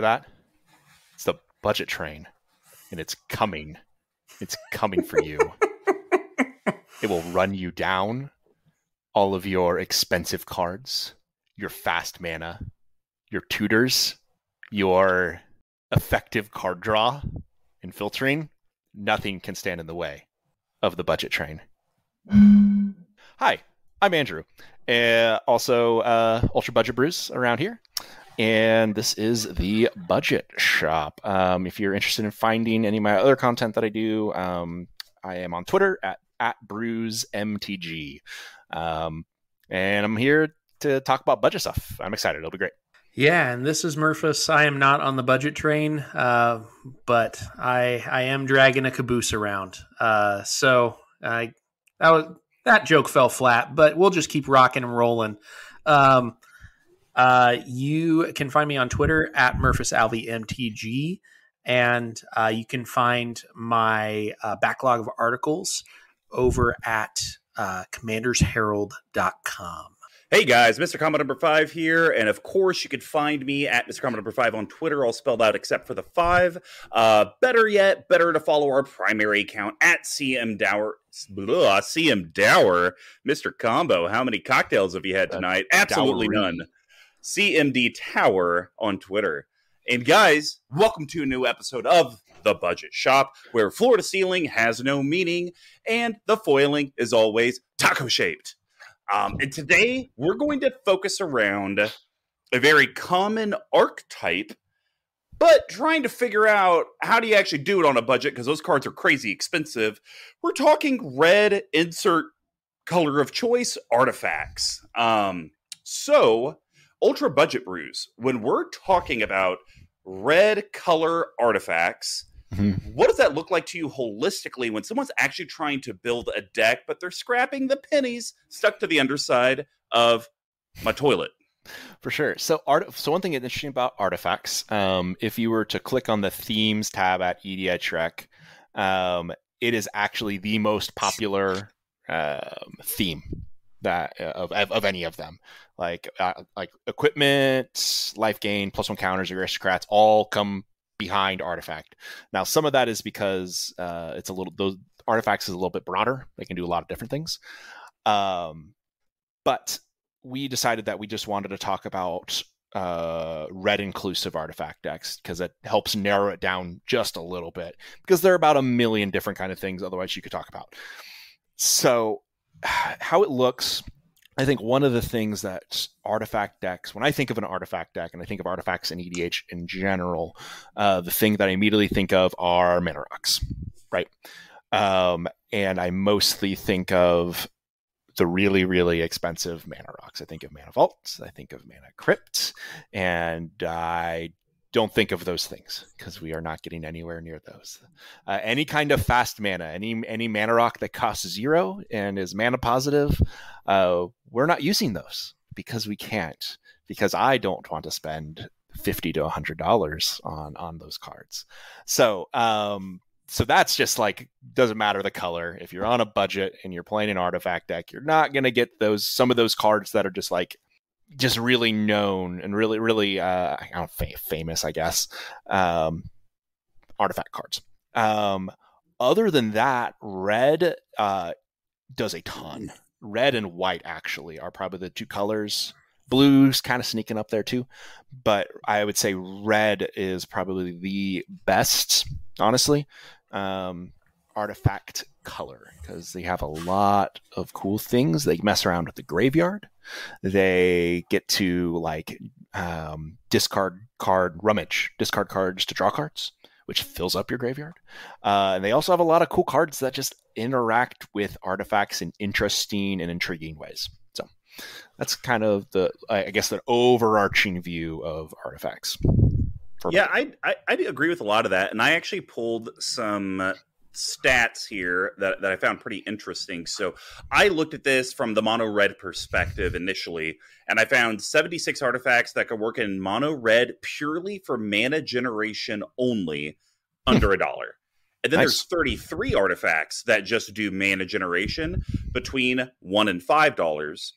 that? It's the budget train, and it's coming. It's coming for you. It will run you down all of your expensive cards, your fast mana, your tutors, your effective card draw and filtering. Nothing can stand in the way of the budget train. Hi, I'm Andrew. Also, UltraBudgetBrews around here. And this is the Budget Shop. If you're interested in finding any of my other content that I do, I am on Twitter at BrewsMTG. And I'm here to talk about budget stuff. I'm excited. It'll be great. Yeah, and this is Murphis. I am not on the budget train, but I am dragging a caboose around. So that joke fell flat, but we'll just keep rocking and rolling. You can find me on Twitter at MurphisAlvyMTG, and you can find my backlog of articles over at commandersherald.com. Hey guys, Mr. Combo number 5 here, and of course you can find me at Mr. Combo number 5 on Twitter, all spelled out except for the 5. Better yet, better to follow our primary account at CMDTower. CMDTower. Mr. Combo, how many cocktails have you had tonight? Absolutely none. CMDTower on Twitter. And guys, welcome to a new episode of The Budget Shop, where floor to ceiling has no meaning, and the foiling is always taco-shaped. And today, we're going to focus around a very common archetype, but trying to figure out how do you actually do it on a budget, because those cards are crazy expensive. We're talking red, insert color of choice artifacts. So, UltraBudgetBrews, when we're talking about red color artifacts, what does that look like to you holistically when someone's actually trying to build a deck, but they're scrapping the pennies stuck to the underside of my toilet? For sure. So one thing that's interesting about artifacts, if you were to click on the themes tab at EDHREC, it is actually the most popular theme that of any of them. Like equipment, life gain, +1 counters, aristocrats all come behind artifact. Now, some of that is because those artifacts is a little bit broader. They can do a lot of different things. But we decided that we just wanted to talk about red inclusive artifact decks because it helps narrow it down just a little bit, because there are about a million different kind of things otherwise you could talk about. So how it looks, I think one of the things that artifact decks, when I think of an artifact deck and I think of artifacts in EDH in general, the thing that I immediately think of are mana rocks, right? And I mostly think of the really, really expensive mana rocks. I think of mana vaults, I think of mana crypt, and I don't think of those things because we are not getting anywhere near those. Any kind of fast mana, any mana rock that costs 0 and is mana positive, we're not using those because we can't, because I don't want to spend $50 to $100 on those cards. So that's just like, doesn't matter the color. If you're on a budget and you're playing an artifact deck, you're not going to get some of those cards that are just really known and really, really, famous, I guess, artifact cards. Other than that, red does a ton. Red and white, actually, are probably the two colors. Blue's kind of sneaking up there, too. But I would say red is probably the best, honestly, artifact color, because they have a lot of cool things. They mess around with the graveyard. They get to discard cards to draw cards, which fills up your graveyard. And they also have a lot of cool cards that just interact with artifacts in interesting and intriguing ways. So that's kind of the overarching view of artifacts. Yeah, I do agree with a lot of that. And I actually pulled some stats here that I found pretty interesting. So I looked at this from the mono red perspective initially, and I found 76 artifacts that could work in mono red purely for mana generation only, under $1. And then there's 33 artifacts that just do mana generation between $1 and $5.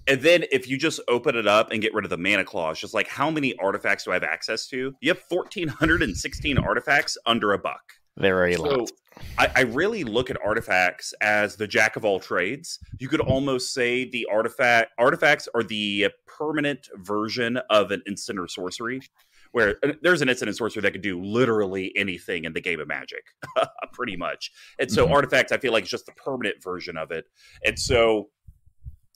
And then if you just open it up and get rid of the mana clause, just like how many artifacts do I have access to? You have 1,416 artifacts under $1. Very lot. I really look at artifacts as the jack of all trades. You could almost say the artifacts are the permanent version of an instant or sorcery, where there's an instant and sorcery that could do literally anything in the game of Magic, pretty much. And so artifacts, I feel like, is just the permanent version of it. And so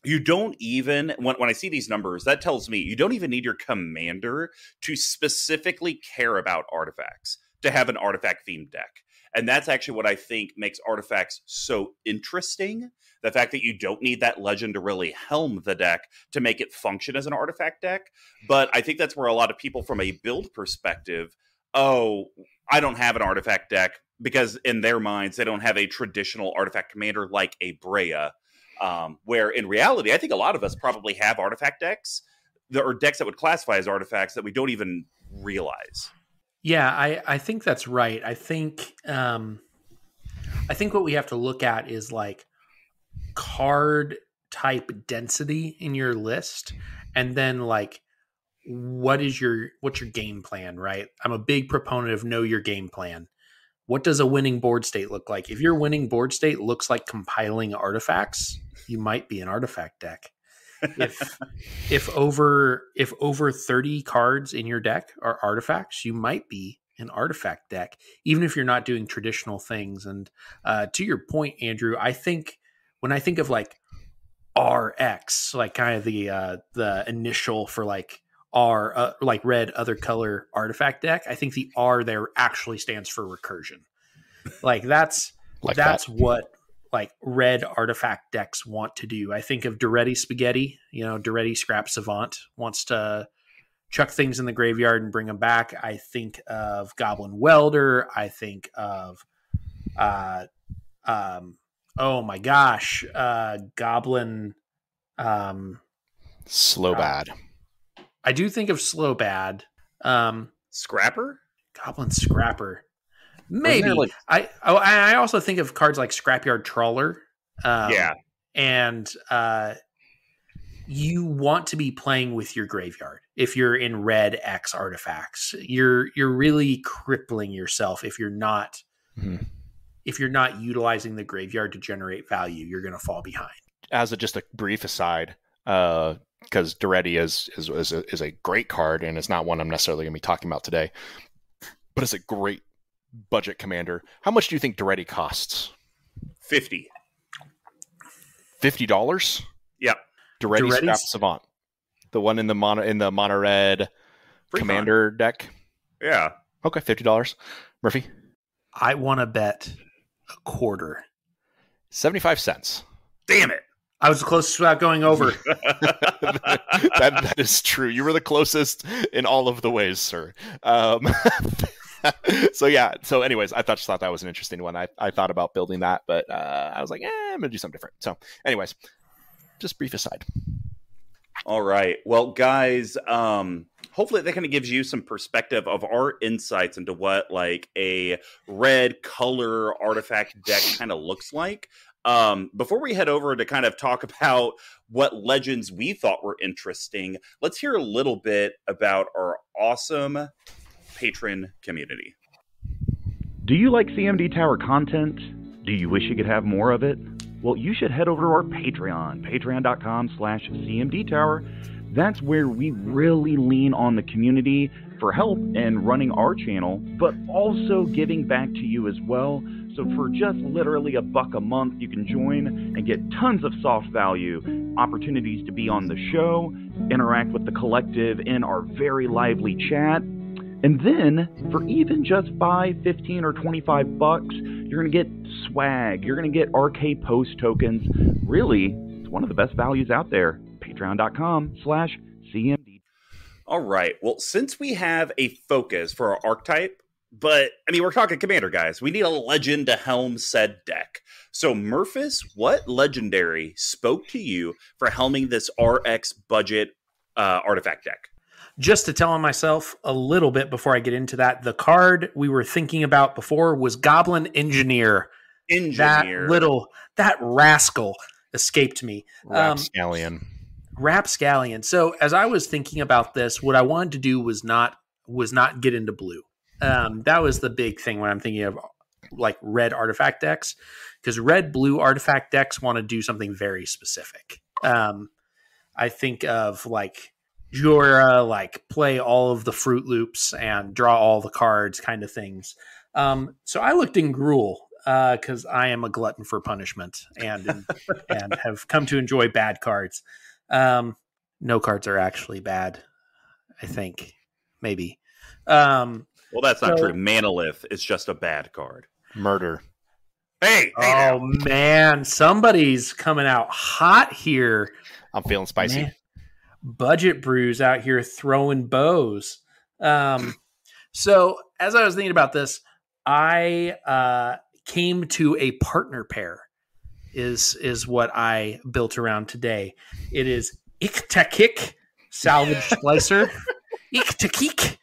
you don't even, when I see these numbers, that tells me you don't even need your commander to specifically care about artifacts to have an artifact themed deck. And that's actually what I think makes artifacts so interesting. The fact that you don't need that legend to really helm the deck to make it function as an artifact deck. But I think that's where a lot of people from a build perspective, I don't have an artifact deck, because in their minds, they don't have a traditional artifact commander like a Breya. Where in reality, I think a lot of us probably have artifact decks, or decks that would classify as artifacts that we don't even realize. Yeah, I think that's right. I think what we have to look at is like card type density in your list, and then like what's your game plan, right? I'm a big proponent of know your game plan. What does a winning board state look like? If your winning board state looks like compiling artifacts, you might be an artifact deck. If over 30 cards in your deck are artifacts, you might be an artifact deck, even if you're not doing traditional things. And to your point, Andrew, I think when I think of like RX, like kind of the initial for like R, like red other color artifact deck, I think the R there actually stands for recursion. Like that's what like red artifact decks want to do. I think of Duretti Spaghetti, Duretti Scrap Savant wants to chuck things in the graveyard and bring them back. I think of Goblin Welder. I think of, oh my gosh, Goblin. Slow Bad. I do think of Slow Bad. Scrapper? Goblin Scrapper. Maybe. I also think of cards like Scrapyard Trawler. And you want to be playing with your graveyard. If you're in red X artifacts, you're really crippling yourself if you're not utilizing the graveyard to generate value. You're going to fall behind. As just a brief aside, because Duretti is a great card, and it's not one I'm necessarily going to be talking about today, but it's a great budget commander. How much do you think Duretti costs? $50. $50? Yep. Duretti Scrap Savant, the one in the mono red commander deck. Yeah. Okay, $50. Murphy, I want to bet a quarter. 75 cents. Damn it! I was the closest without going over. that is true. You were the closest in all of the ways, sir. So anyways, I just thought that was an interesting one. I thought about building that, but I was like, I'm gonna do something different. So anyways, just brief aside. All right. Well, guys, hopefully that kind of gives you some perspective of our insights into what like a red color artifact deck kind of looks like. Before we head over to kind of talk about what legends we thought were interesting, let's hear a little bit about our awesome patron community. Do you like CMDTower content? Do you wish you could have more of it? Well, you should head over to our Patreon, patreon.com/CMDTower. That's where we really lean on the community for help in running our channel, but also giving back to you as well. So for just literally $1 a month, you can join and get tons of soft value, opportunities to be on the show, interact with the collective in our very lively chat. And then for even just $5, $15, or $25, you're going to get swag. You're going to get RK Post tokens. Really, it's one of the best values out there. Patreon.com/CMD. All right. Well, since we have a focus for our archetype, but I mean, we're talking commander, guys. We need a legend to helm said deck. So, Murphis, what legendary spoke to you for helming this RX budget artifact deck? Just to tell on myself a little bit before I get into that, the card we were thinking about before was Goblin Engineer. That rascal escaped me. Rapscallion. Rapscallion. So as I was thinking about this, what I wanted to do was not get into blue. That was the big thing when I'm thinking of like red artifact decks, because red blue artifact decks want to do something very specific. I think of like Jura, like play all of the Fruit Loops and draw all the cards kind of things. So I looked in Gruul because I am a glutton for punishment and have come to enjoy bad cards. No cards are actually bad, I think. Maybe. Well, that's not true. Manolith is just a bad card. Murder. Hey oh, man. Somebody's coming out hot here. I'm feeling spicy. Man. Budget Brews out here throwing bows. So as I was thinking about this, I came to a partner pair is what I built around today. It is Iktakik, Salvage Slicer, Iktakik,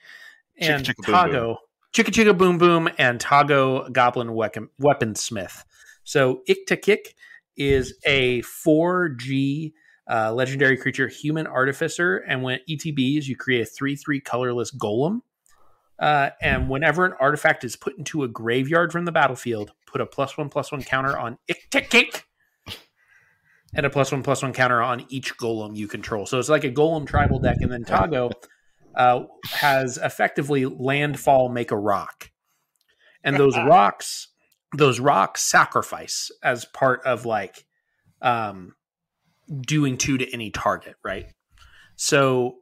and Tago. Chicka Chicka Boom Boom and Tago Goblin Weaponsmith. So Iktakik is a 4G legendary creature, human artificer, and when ETBs, you create a 3/3 colorless golem. And whenever an artifact is put into a graveyard from the battlefield, put a +1/+1 counter on Iktakik and a +1/+1 counter on each golem you control. So it's like a golem tribal deck, and then Tago has effectively landfall, make a rock, and those rocks sacrifice as part of like doing 2 to any target, right? So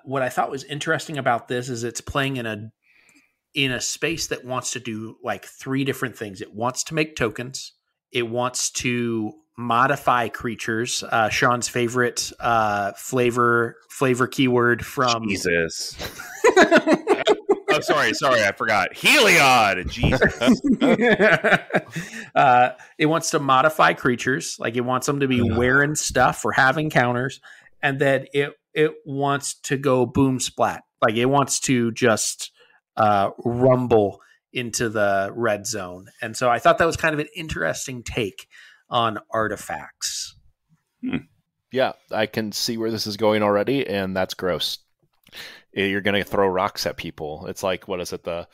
what I thought was interesting about this is it's playing in a space that wants to do like 3 different things. It wants to make tokens. It wants to modify creatures. Sean's favorite flavor keyword from Jesus. Oh, sorry, I forgot. Heliod. Jesus. It wants to modify creatures, like it wants them to be wearing stuff or having counters, and then it wants to go boom splat, like it wants to just rumble into the red zone. And so I thought that was kind of an interesting take on artifacts. Yeah, I can see where this is going already, and that's gross. You're going to throw rocks at people. It's like, what is it, the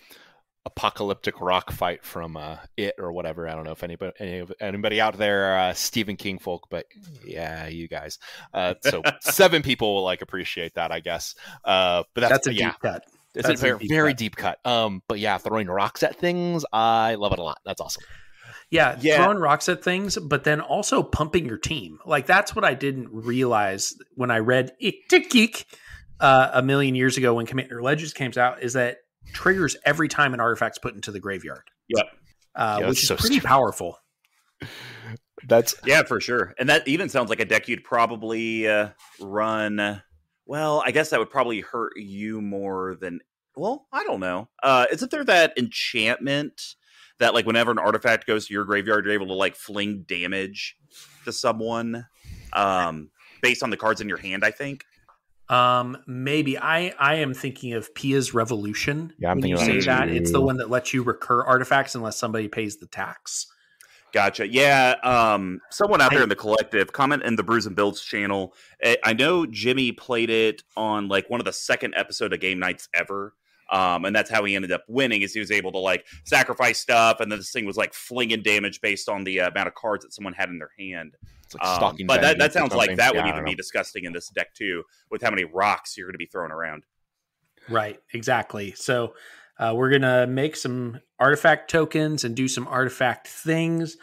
apocalyptic rock fight from It or whatever. I don't know if anybody out there Stephen King folk, but yeah, you guys. So 7 people will like appreciate that, I guess. But that's a deep cut. It's a very deep cut. But yeah, throwing rocks at things, I love it a lot. That's awesome. Yeah, throwing rocks at things, but then also pumping your team. Like that's what I didn't realize when I read Iktakik a million years ago when Commander Legends came out, is that triggers every time an artifact's put into the graveyard. Yep. Which is so pretty powerful. Yeah, for sure. And that even sounds like a deck you'd probably run. Well, I guess that would probably hurt you more than, well, I don't know. Isn't there that enchantment that like whenever an artifact goes to your graveyard, you're able to like fling damage to someone based on the cards in your hand, I think? Maybe I am thinking of Pia's Revolution. Yeah, I'm thinking when you say that. It's the one that lets you recur artifacts unless somebody pays the tax. Gotcha. Yeah. Someone out there in the collective, comment in the Brews and Builds channel. I know Jimmy played it on like one of the second episode of Game Nights ever. And that's how he ended up winning, is he was able to like sacrifice stuff, and then this thing was like flinging damage based on the amount of cards that someone had in their hand. Like but that sounds like that would even be disgusting in this deck too, with how many rocks you're going to be throwing around. Right, exactly. So we're going to make some artifact tokens and do some artifact things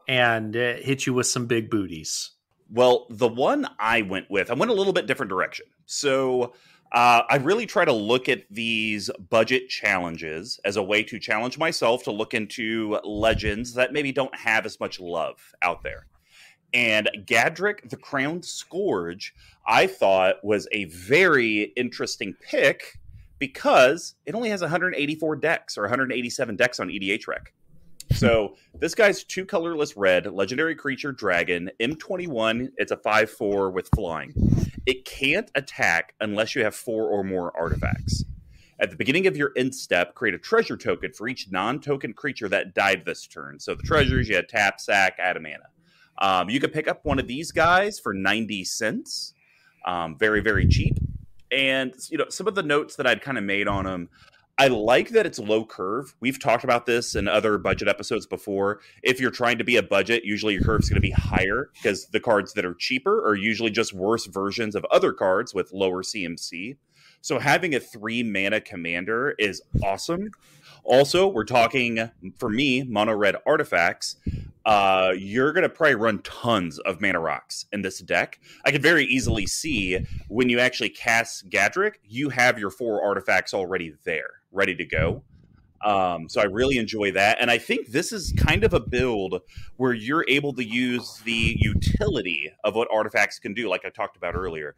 and hit you with some big booties. Well, the one I went a little bit different direction. So I really try to look at these budget challenges as a way to challenge myself to look into legends that maybe don't have as much love out there. And EDHREC, the Crowned Scourge, I thought was a very interesting pick because it only has 184 decks or 187 decks on EDHREC. So this guy's 2 colorless red, legendary creature, dragon, M21. It's a 5/4 with flying. It can't attack unless you have 4 or more artifacts. At the beginning of your end step, create a treasure token for each non-token creature that died this turn. So the treasures, you had tap, sack, add a mana. You could pick up one of these guys for 90 cents. Very, very cheap. And, some of the notes that I'd kind of made on them, I like that it's low curve. We've talked about this in other budget episodes before. If you're trying to be a budget, usually your curve's going to be higher because the cards that are cheaper are usually just worse versions of other cards with lower CMC. So having a 3 mana commander is awesome. Also, we're talking, for me, mono red artifacts. You're going to probably run tons of mana rocks in this deck. I could very easily see when you actually cast EDHREC, you have your 4 artifacts already there, ready to go. So I really enjoy that. And I think this is kind of a build where you're able to use the utility of what artifacts can do, like I talked about earlier.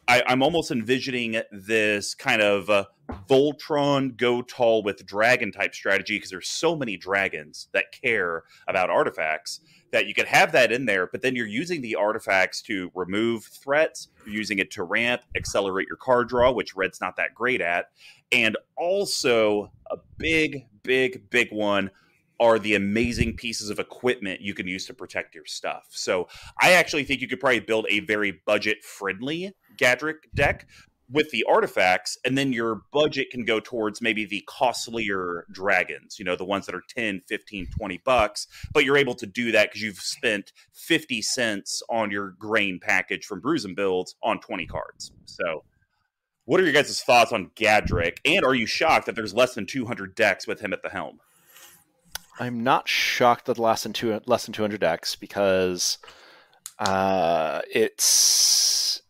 I'm almost envisioning this kind of Voltron go tall with dragon type strategy because there's so many dragons that care about artifacts that you could have that in there, but then you're using the artifacts to remove threats, you're using it to ramp, accelerate your card draw, which red's not that great at, and also a big one are the amazing pieces of equipment you can use to protect your stuff. So I actually think you could probably build a very budget-friendly EDHREC deck with the artifacts, and then your budget can go towards maybe the costlier dragons, the ones that are 10, 15, 20 bucks, but you're able to do that because you've spent 50 cents on your grain package from Brews and Builds on 20 cards. So what are your guys' thoughts on EDHREC, and are you shocked that there's less than 200 decks with him at the helm? I'm not shocked that less than 200 decks because it's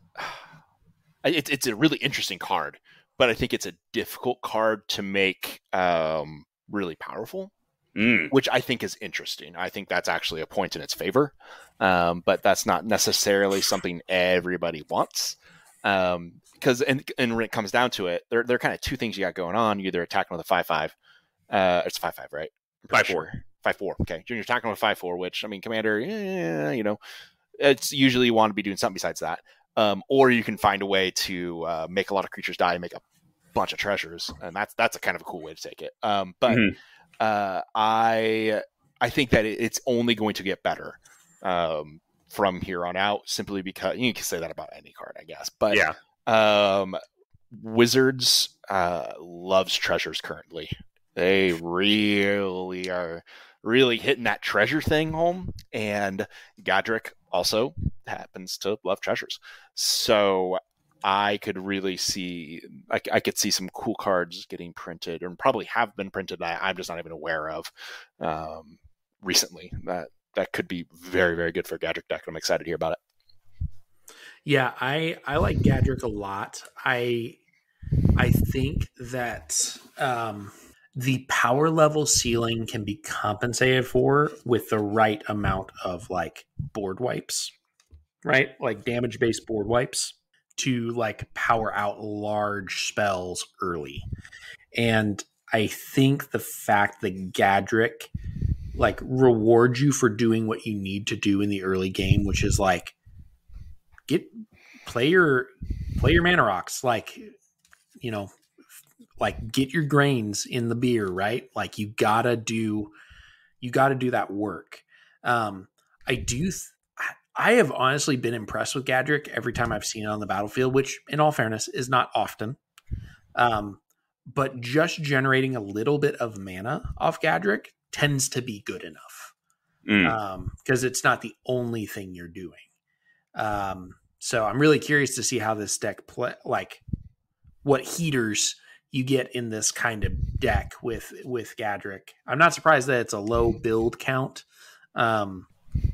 a really interesting card, but I think it's a difficult card to make really powerful, which I think is interesting. I think that's actually a point in its favor, but that's not necessarily something everybody wants. Because and when it comes down to it, there are kind of two things you got going on. You're either attacking with a 5/5, it's 5/5, right? 5/4. 5/4. Okay, you're attacking with 5/4, which Commander, it's usually you want to be doing something besides that. Or you can find a way to make a lot of creatures die and make a bunch of treasures, and that's a kind of a cool way to take it. I think that it's only going to get better from here on out, simply because you can say that about any card, I guess. But yeah, Wizards loves treasures currently. They really are hitting that treasure thing home, and EDHREC also happens to love treasures. So I could really see, I could see some cool cards getting printed, and probably have been printed that I'm just not even aware of recently. That could be very, very good for a EDHREC deck. I'm excited to hear about it. Yeah, I like EDHREC a lot. I think that the power level ceiling can be compensated for with the right amount of board wipes, right? Like damage based board wipes to power out large spells early. And I think the fact that EDHREC rewards you for doing what you need to do in the early game, which is play your mana rocks, get your grains in the beer, right? You gotta do that work. I have honestly been impressed with EDHREC every time I've seen it on the battlefield, which in all fairness is not often. But just generating a little bit of mana off EDHREC tends to be good enough. Because it's not the only thing you're doing. So I'm really curious to see how this deck what heaters you get in this kind of deck with EDHREC. I'm not surprised that it's a low build count,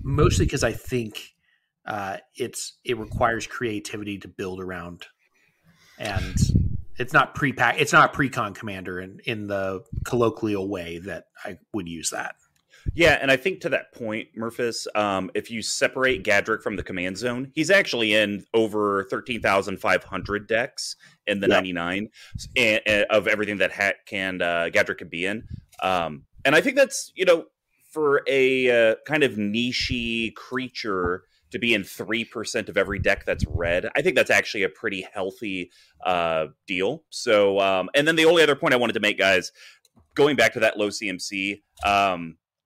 mostly because I think it requires creativity to build around, and it's not pre-con commander in the colloquial way that I would use that. Yeah, and I think to that point, Murphis, if you separate EDHREC from the command zone, he's actually in over 13,500 decks in the 99 of everything that EDHREC can be in. And I think that's, for a kind of niche-y creature to be in 3% of every deck that's red, I think that's actually a pretty healthy deal. So, and then the only other point I wanted to make, guys, going back to that low CMC,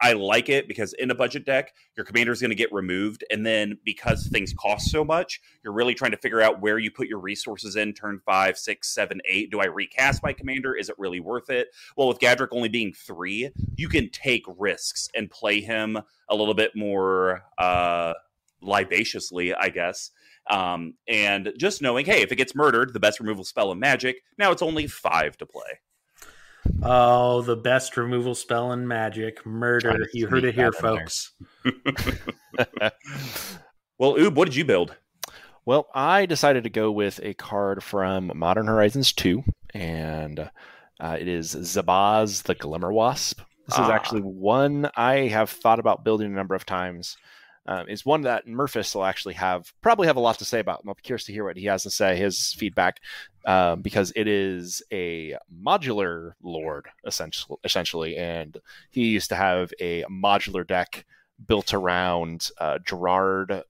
I like it because in a budget deck, your commander is going to get removed. And then because things cost so much, you're really trying to figure out where you put your resources in turn 5, 6, 7, 8. Do I recast my commander? Is it really worth it? Well, with Gadrick only being 3, you can take risks and play him a little bit more libaciously, I guess. And just knowing, hey, if it gets murdered, the best removal spell in Magic, now it's only 5 to play. Oh, the best removal spell in Magic, murder. You heard it here, folks. Well, Oob, what did you build? Well, I decided to go with a card from Modern Horizons 2, and it is Zabaz the Glimmer Wasp. This is actually one I have thought about building a number of times. Is one that Murphis will actually probably have a lot to say about. I'm curious to hear what he has to say, his feedback, because it is a modular lord, essentially, and he used to have a modular deck built around Gerard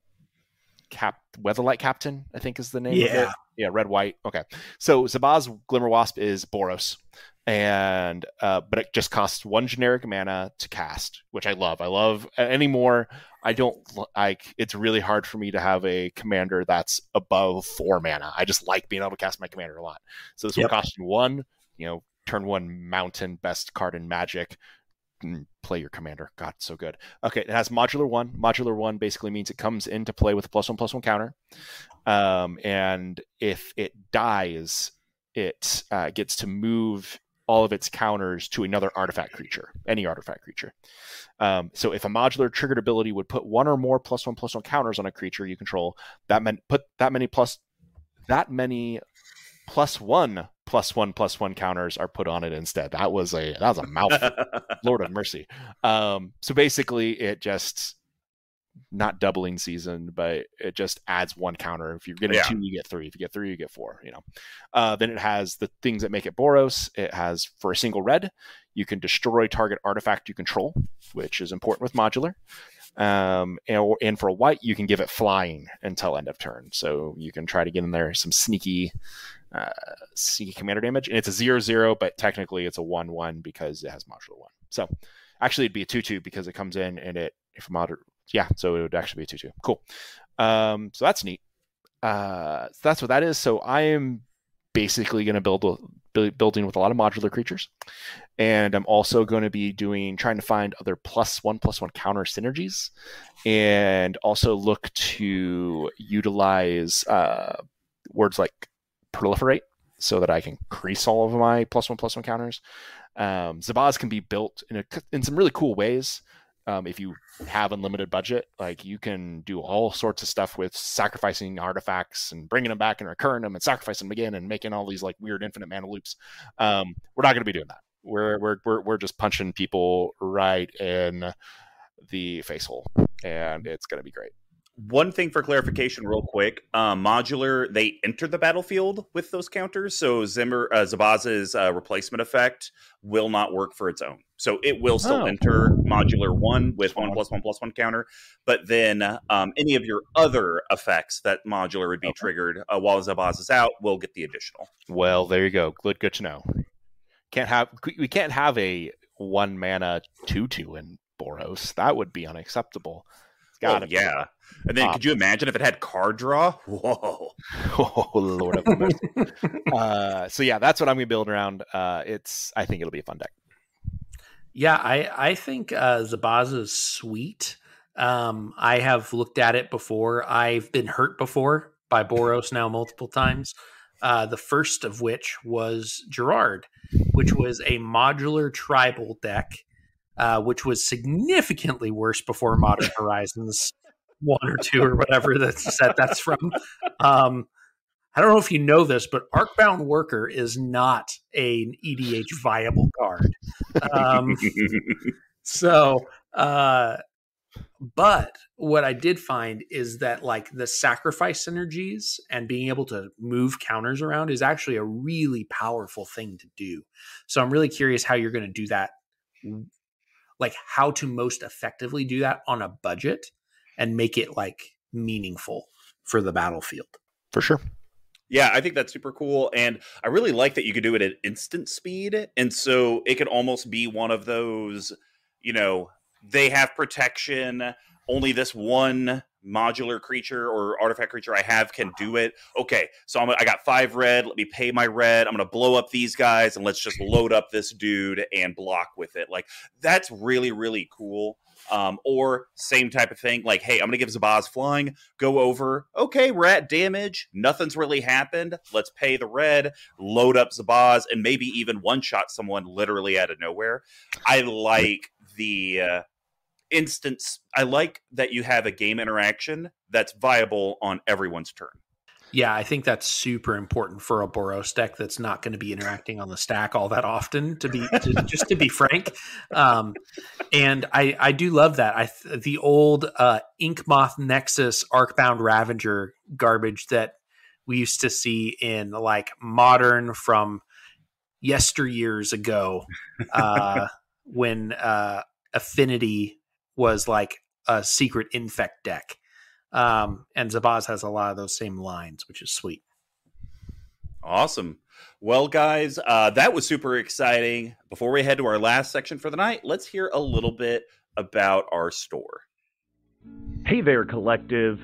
Weatherlight Captain, I think is the name of it. Yeah, red, white. Okay. So Zabaz Glimmer Wasp is Boros. And but it just costs 1 generic mana to cast, which I love anymore. I don't like, it's really hard for me to have a commander that's above 4 mana. I just like being able to cast my commander a lot. So this will cost you 1, turn 1 mountain, best card in Magic. Play your commander. God, so good. Okay, it has modular 1. Modular 1 basically means it comes into play with a +1/+1 counter. And if it dies, it gets to move all of its counters to another artifact creature, any artifact creature. So if a modular triggered ability would put 1 or more +1/+1 counters on a creature you control, that meant put that many +1/+1 counters are put on it instead. That was a mouthful. Lord of mercy. So basically it just, not doubling season, but it just adds 1 counter. If you're getting 2, you get 3. If you get 3, you get 4. Then it has the things that make it Boros. It has, for a single red, you can destroy target artifact you control, which is important with modular. And for a white, you can give it flying until end of turn. So you can try to get in there some sneaky commander damage. And it's a 0/0, but technically it's a 1/1 because it has modular 1. So actually it'd be a 2/2 because it comes in and so it would actually be a 2/2. Cool. So that's neat. So that's what that is. So I am basically going to building with a lot of modular creatures, and I'm also going to be trying to find other +1/+1 counter synergies, and also look to utilize words like proliferate so that I can increase all of my +1/+1 counters. Zabaz can be built in some really cool ways. If you have unlimited budget, like you can do all sorts of stuff with sacrificing artifacts and bringing them back and recurring them and sacrificing them again and making all these like weird infinite mana loops. We're not going to be doing that. We're just punching people right in the face hole, and it's going to be great. One thing for clarification real quick, modular, they enter the battlefield with those counters, so Zabaz's replacement effect will not work for its own. So it will still enter modular 1 with 1/+1/+1 counter, but then any of your other effects that modular would be triggered while Zabaz is out will get the additional. Well, there you go. Good to know. We can't have a 1 mana 2/2 in Boros. That would be unacceptable. Yeah. And then could you imagine if it had card draw? Whoa. Oh, Lord of mercy. So yeah, that's what I'm going to build around. I think it'll be a fun deck. Yeah, I think Zabaz is sweet. I have looked at it before. I've been hurt before by Boros now multiple times. The first of which was Gerard, which was a modular tribal deck, which was significantly worse before Modern Horizons 1 or 2 or whatever that's from. I don't know if you know this, but Arcbound Worker is not an EDH viable card. But what I did find is that like the sacrifice synergies and being able to move counters around is actually a really powerful thing to do. So I'm really curious how you're going to do that, like how to most effectively do that on a budget and make it like meaningful for the battlefield. For sure. Yeah, I think that's super cool. And I really like that you could do it at instant speed. And so it could almost be one of those, they have protection. Only this one modular creature or artifact creature I have can do it. Okay, so I got 5 red. Let me pay my red. I'm going to blow up these guys, and let's just load up this dude and block with it. Like, that's really, really cool. Or same type of thing. Like, hey, I'm going to give Zabaz flying. Go over. Okay, we're at damage. Nothing's really happened. Let's pay the red, load up Zabaz, and maybe even one-shot someone literally out of nowhere. I like the... instance. I like that you have a game interaction that's viable on everyone's turn. Yeah, I think that's super important for a Boros deck that's not going to be interacting on the stack all that often, to be frank. And I do love that. The old Inkmoth Nexus Arcbound Ravager garbage that we used to see in like Modern from yesteryears ago, when Affinity was like a secret infect deck. And Zabaz has a lot of those same lines, which is sweet. Awesome. Well, guys, that was super exciting. Before we head to our last section for the night, let's hear a little bit about our store. Hey there, Collective.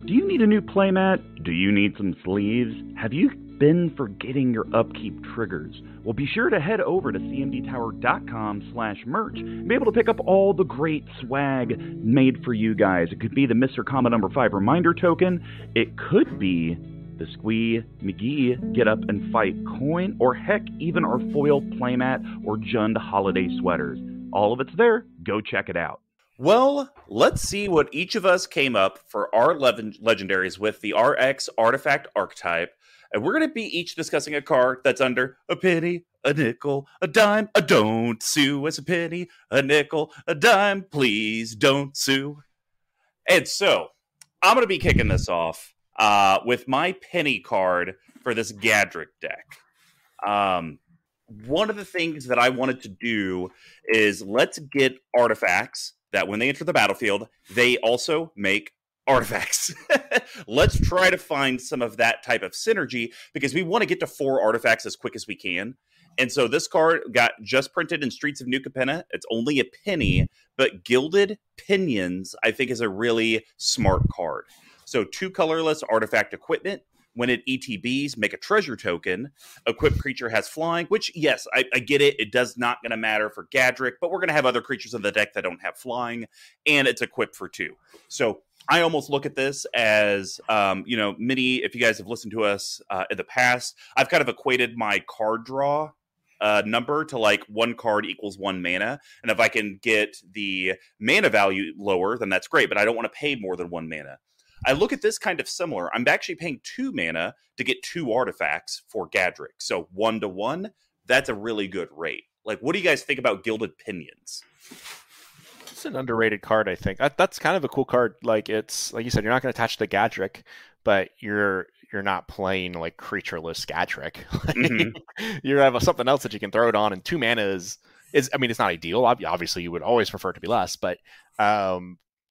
Do you need a new playmat? Do you need some sleeves? Have you been forgetting your upkeep triggers? Well, be sure to head over to CMDTower.com/merch and be able to pick up all the great swag made for you guys. It could be the Mr. Comma number 5 reminder token. It could be the Squee McGee Get Up and Fight coin, or heck, even our foil playmat or Jund holiday sweaters. All of it's there. Go check it out. Well, let's see what each of us came up for our legendaries with the RX artifact archetype. And we're going to be each discussing a card that's under a penny, a nickel, a dime, a don't sue us, a penny, a nickel, a dime, please don't sue. And so, I'm going to be kicking this off with my penny card for this EDHREC deck. One of the things that I wanted to do is let's get artifacts that when they enter the battlefield, they also make artifacts. Let's try to find some of that type of synergy because we want to get to 4 artifacts as quick as we can. And so this card got just printed in Streets of New Capenna. It's only a penny, but Gilded Pinions, I think, is a really smart card. So 2 colorless artifact equipment. When it ETBs, make a treasure token. Equipped creature has flying, which, yes, I get it. It does not going to matter for EDHREC, but we're going to have other creatures in the deck that don't have flying, and it's equipped for 2. So I almost look at this as, many, if you guys have listened to us in the past, I've kind of equated my card draw number to like 1 card equals 1 mana. And if I can get the mana value lower, then that's great, but I don't want to pay more than 1 mana. I look at this kind of similar. I'm actually paying 2 mana to get 2 artifacts for EDHREC. So 1-to-1, that's a really good rate. Like, what do you guys think about Gilded Pinions? It's an underrated card, I think. That's kind of a cool card. Like, it's like you said, you're not going to attach the EDHREC, but you're not playing like creatureless EDHREC. Mm-hmm. You have something else that you can throw it on, and 2 mana is I mean, it's not ideal. Obviously, you would always prefer it to be less, but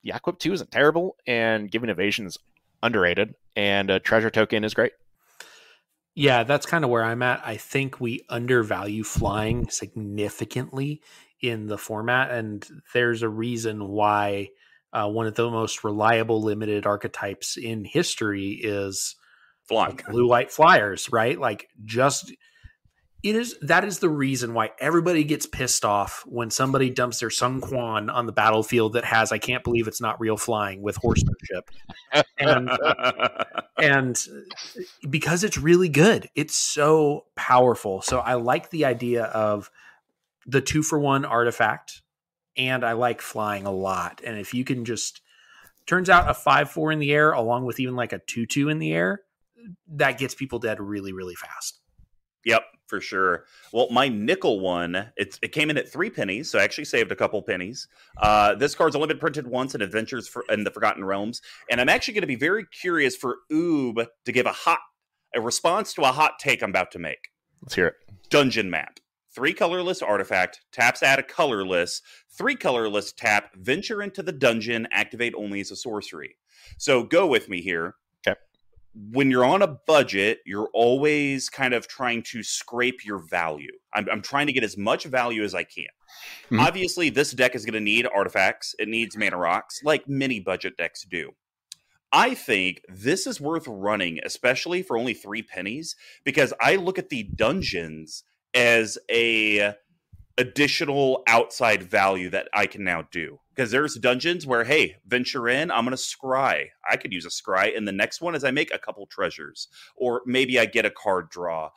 yeah, Equip 2 isn't terrible, and Giving Evasion is underrated, and a treasure token is great. Yeah, that's kind of where I'm at. I think we undervalue flying significantly in the format, and there's a reason why one of the most reliable limited archetypes in history is flying. Blue-white flyers, right? Like, that is the reason why everybody gets pissed off when somebody dumps their Sun Quan on the battlefield that has, I can't believe it's not real flying with horsemanship. And because it's really good. It's so powerful. So I like the idea of the 2-for-1 artifact, and I like flying a lot. And if you can turns out a 5/4 in the air along with even like a 2/2 in the air, that gets people dead really, really fast. Yep, for sure. Well, my nickel one, it came in at 3 pennies, so I actually saved a couple pennies. This card's only been printed once in Adventures in the Forgotten Realms, and I'm actually going to be very curious for Oob to give a response to a hot take I'm about to make. Let's hear it. Dungeon Map. 3 colorless artifact, taps add a colorless, 3 colorless tap, venture into the dungeon, activate only as a sorcery. So go with me here. Okay. when you're on a budget, you're always kind of trying to scrape your value. I'm trying to get as much value as I can. Mm-hmm. Obviously, this deck is going to need artifacts. It needs mana rocks, like many budget decks do. I think this is worth running, especially for only 3 pennies, because I look at the dungeons as a additional outside value that I can now do. Because there's dungeons where, hey, venture in, I'm going to scry. I could use a scry. And the next one is I make a couple treasures. Or maybe I get a card draw.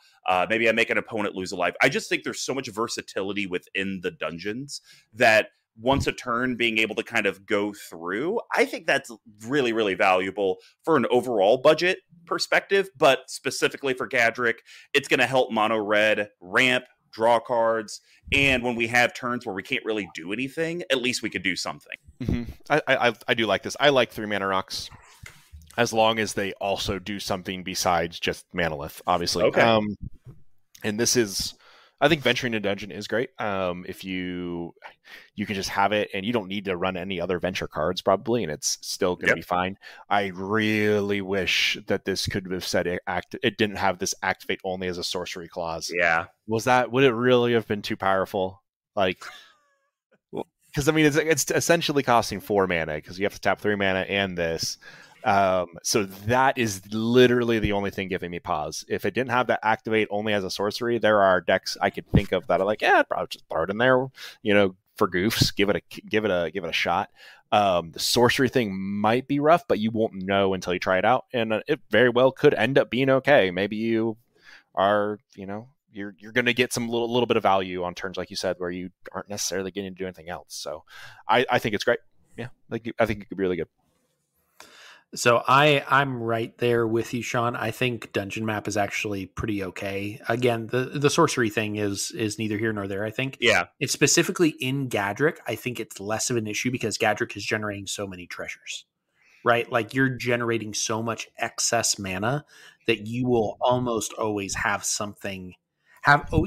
Maybe I make an opponent lose a life. I just think there's so much versatility within the dungeons that once a turn being able to kind of go through, I think that's really, really valuable for an overall budget perspective. But specifically for Gadrick, it's going to help mono red ramp, draw cards, and when we have turns where we can't really do anything, at least we could do something. Mm-hmm. I do like this. I like 3 mana rocks, as long as they also do something besides just Manolith, obviously. Okay. And this is, I think venturing into dungeon is great. If you can just have it, and you don't need to run any other venture cards probably, and it's still going to be fine. I really wish that this could have said it didn't have this activate only as a sorcery clause. Yeah. Would it really have been too powerful? Like, because I mean, it's essentially costing 4 mana because you have to tap 3 mana and this. So that is literally the only thing giving me pause. If it didn't have that activate only as a sorcery, there are decks I could think of that are like, I'd probably just throw it in there, for goofs, give it a shot. The sorcery thing might be rough, but you won't know until you try it out, and it very well could end up being okay. Maybe you are, you're going to get some little bit of value on turns, like you said, where you aren't necessarily getting to do anything else. So I think it's great. Yeah, I think it could be really good. So I'm right there with you, Sean. I think Dungeon Map is actually pretty okay. Again, the sorcery thing is neither here nor there, I think. Yeah. It's specifically in Gadrick, I think it's less of an issue because Gadrick is generating so many treasures, right? Like you're generating so much excess mana that you will almost always have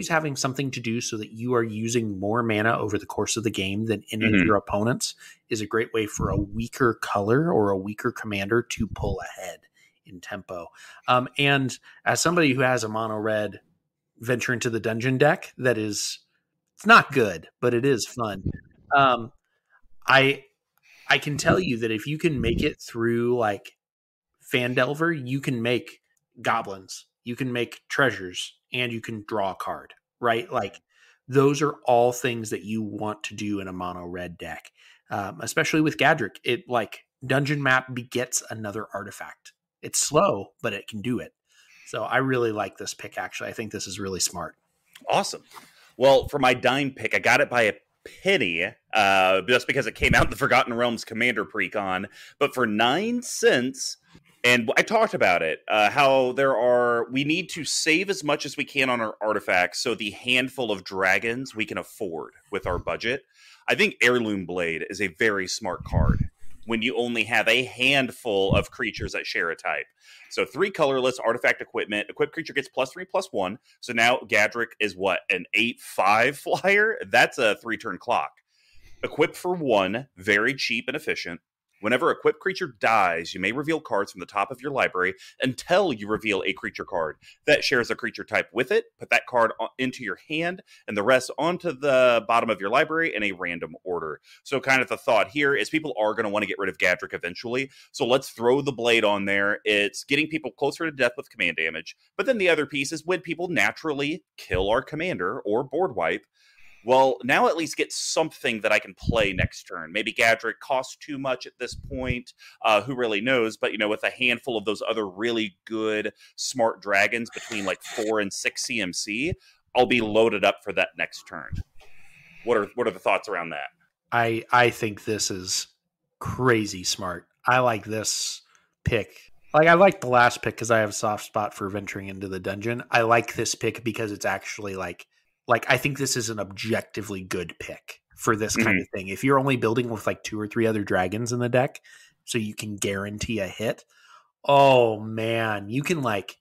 having something to do so that you are using more mana over the course of the game than any of your opponents is a great way for a weaker color or a weaker commander to pull ahead in tempo. And as somebody who has a mono red venture into the dungeon deck, it's not good, but it is fun. I can tell you that if you can make it through like Fandelver, you can make goblins, you can make treasures, and you can draw a card, right? Like those are all things that you want to do in a mono red deck, especially with Gadrick. It like Dungeon Map begets another artifact. It's slow, but it can do it. So I really like this pick, actually. I think this is really smart. Awesome. Well, for my dime pick, I got it by a penny, just because it came out in the Forgotten Realms Commander Precon. But for 9 cents... And I talked about it, how we need to save as much as we can on our artifacts, so the handful of dragons we can afford with our budget. I think Heirloom Blade is a very smart card when you only have a handful of creatures that share a type. So 3 colorless artifact equipment. Equipped creature gets +3/+1. So now Gadrick is what? An 8/5 flyer? That's a 3-turn clock. Equipped for 1, very cheap and efficient. Whenever a equipped creature dies, you may reveal cards from the top of your library until you reveal a creature card that shares a creature type with it. Put that card into your hand and the rest onto the bottom of your library in a random order. So kind of the thought here is people are going to want to get rid of Gadrick eventually. So let's throw the blade on there. It's getting people closer to death with command damage. But then the other piece is when people naturally kill our commander or board wipe, well, now at least get something that I can play next turn. Maybe Gadrick costs too much at this point. Who really knows? But, with a handful of those other really good, smart dragons between like 4 and 6 CMC, I'll be loaded up for that next turn. What are the thoughts around that? I think this is crazy smart. I like this pick. Like I like the last pick because I have a soft spot for venturing into the dungeon. I like this pick because it's actually like I think this is an objectively good pick for this kind of thing. If you're only building with like 2 or 3 other dragons in the deck, so you can guarantee a hit, oh man, you can like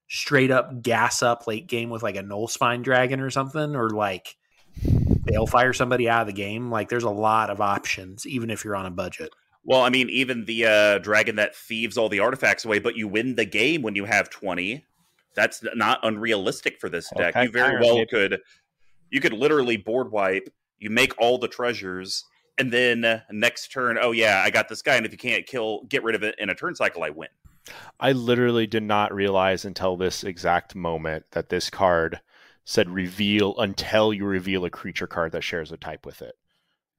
straight up gas up late game with like a Null Spine Dragon or something, or like Balefire somebody out of the game. Like there's a lot of options, even if you're on a budget. Well, I mean, even the dragon that thieves all the artifacts away, but you win the game when you have 20. That's not unrealistic for this deck. Okay, You very well could. You could literally board wipe. You make all the treasures, and then next turn, oh yeah, I got this guy, and if you can't get rid of it in a turn cycle, I win. I literally did not realize until this exact moment that this card said reveal until you reveal a creature card that shares a type with it.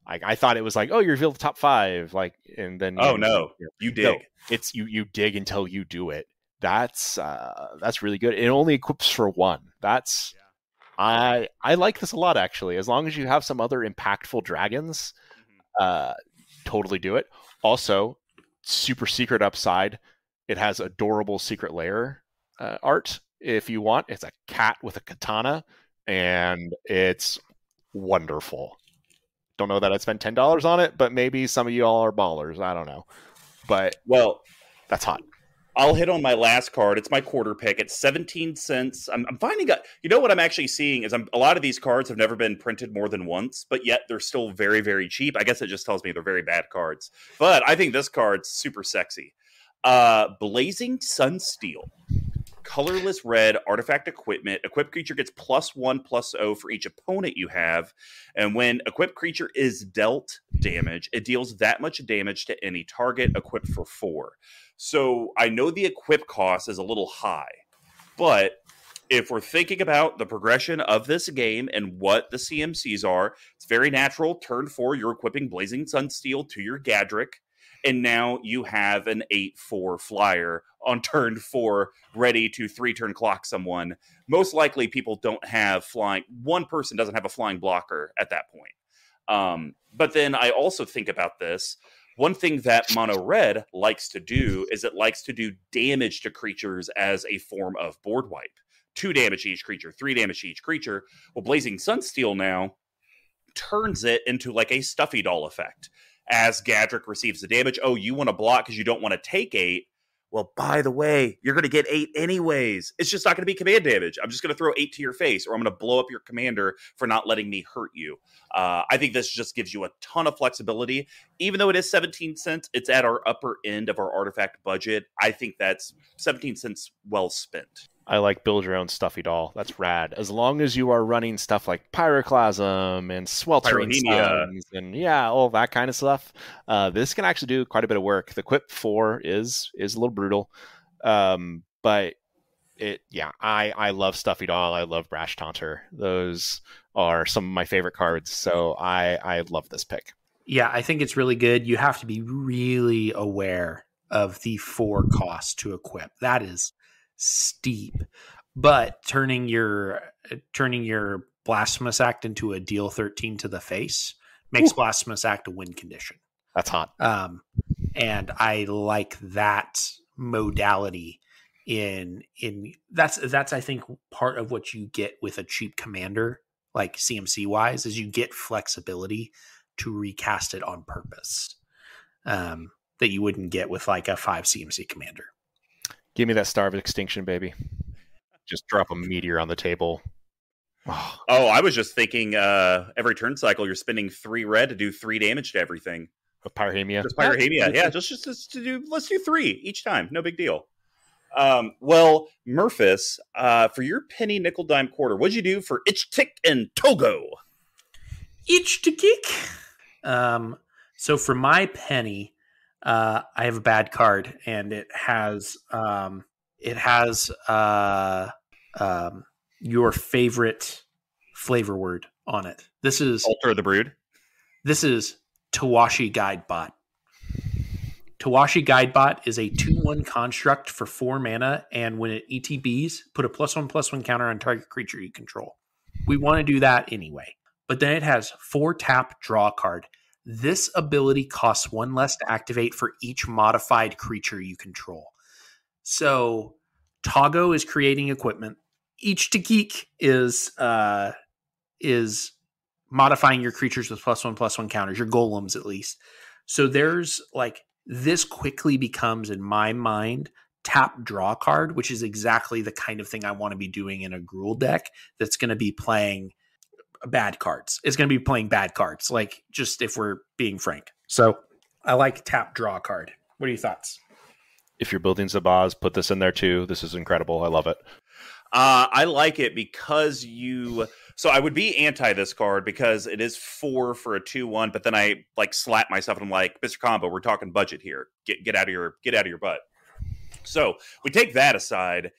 I thought it was like, oh, you reveal the top 5, like, and then you dig. No, it's you dig until you do it. That's really good. It only equips for 1. I like this a lot, actually. As long as you have some other impactful dragons, totally do it. Also, super secret upside. It has adorable secret lair art. If you want, it's a cat with a katana, and it's wonderful. Don't know that I'd spend $10 on it, but maybe some of you all are ballers. I don't know. But, well, that's hot. I'll hit on my last card. It's my quarter pick. It's 17 cents. I'm finding out, you know what I'm actually seeing is a lot of these cards have never been printed more than once, but yet they're still very, very cheap. I guess it just tells me they're very bad cards. But I think this card's super sexy. Blazing Sunsteel. Colorless red artifact equipment. Equipped creature gets +1/+0 for each opponent you have. And when equipped creature is dealt damage, it deals that much damage to any target equipped for 4. So I know the equip cost is a little high, but if we're thinking about the progression of this game and what the CMCs are, it's very natural. Turn 4, you're equipping Blazing Sunsteel to your EDHREC, and now you have an 8/4 flyer on turn 4, ready to 3-turn clock someone. Most likely people don't have flying. One person doesn't have a flying blocker at that point. But then I also think about this. One thing that Mono Red likes to do is it likes to do damage to creatures as a form of board wipe. 2 damage to each creature, 3 damage to each creature. Well, Blazing Sunsteel now turns it into like a stuffy doll effect. As EDHREC receives the damage, oh, you want to block because you don't want to take 8. Well, by the way, you're going to get 8 anyways. It's just not going to be command damage. I'm just going to throw 8 to your face, or I'm going to blow up your commander for not letting me hurt you. I think this just gives you a ton of flexibility. Even though it is 17 cents, it's at our upper end of our artifact budget. I think that's 17 cents well spent. I like build your own stuffy doll. That's rad. As long as you are running stuff like Pyroclasm and Sweltering Suns and all that kind of stuff, this can actually do quite a bit of work. The Equip 4 is a little brutal, but I love Stuffy Doll. I love Brash Taunter. Those are some of my favorite cards, so I love this pick. Yeah, I think it's really good. You have to be really aware of the 4 cost to equip. That is steep, but turning your Blasphemous Act into a deal 13 to the face makes Blasphemous Act a win condition. That's hot. And I like that modality in that's I think part of what you get with a cheap commander, like CMC wise, is you get flexibility to recast it on purpose that you wouldn't get with like a 5 CMC commander. Give me that Star of Extinction, baby. Just drop a meteor on the table. Oh, I was just thinking every turn cycle you're spending 3 red to do 3 damage to everything. A Pyrrhemia. Just Pyrrhemia. Yeah, just to do, let's do 3 each time. No big deal. Well, Murphis, for your penny, nickel, dime, quarter, what'd you do for Ich-Tik and Togo? Ich-Tik. So for my penny, I have a bad card, and it has your favorite flavor word on it. This is Altar of the Brood. This is Tawashi Guidebot. Tawashi Guidebot is a 2/1 construct for 4 mana, and when it ETBs, put a +1/+1 counter on target creature you control. We want to do that anyway. But then it has 4 tap, draw a card. This ability costs 1 less to activate for each modified creature you control. So Togo is creating equipment. Ich-Tik is modifying your creatures with +1/+1 counters, your golems at least. So there's like, this quickly becomes, in my mind, tap draw card, which is exactly the kind of thing I want to be doing in a Gruul deck that's going to be playing bad cards. It's going to be playing bad cards, like, just if we're being frank. So I like tap draw card. What are your thoughts? If you're building Zabaz, put this in there too. This is incredible. I love it. I like it because so I would be anti this card because it is 4 for a 2/1, but then I like slap myself and I'm like, Mr. Combo, we're talking budget here. Get out of your butt. So we take that aside.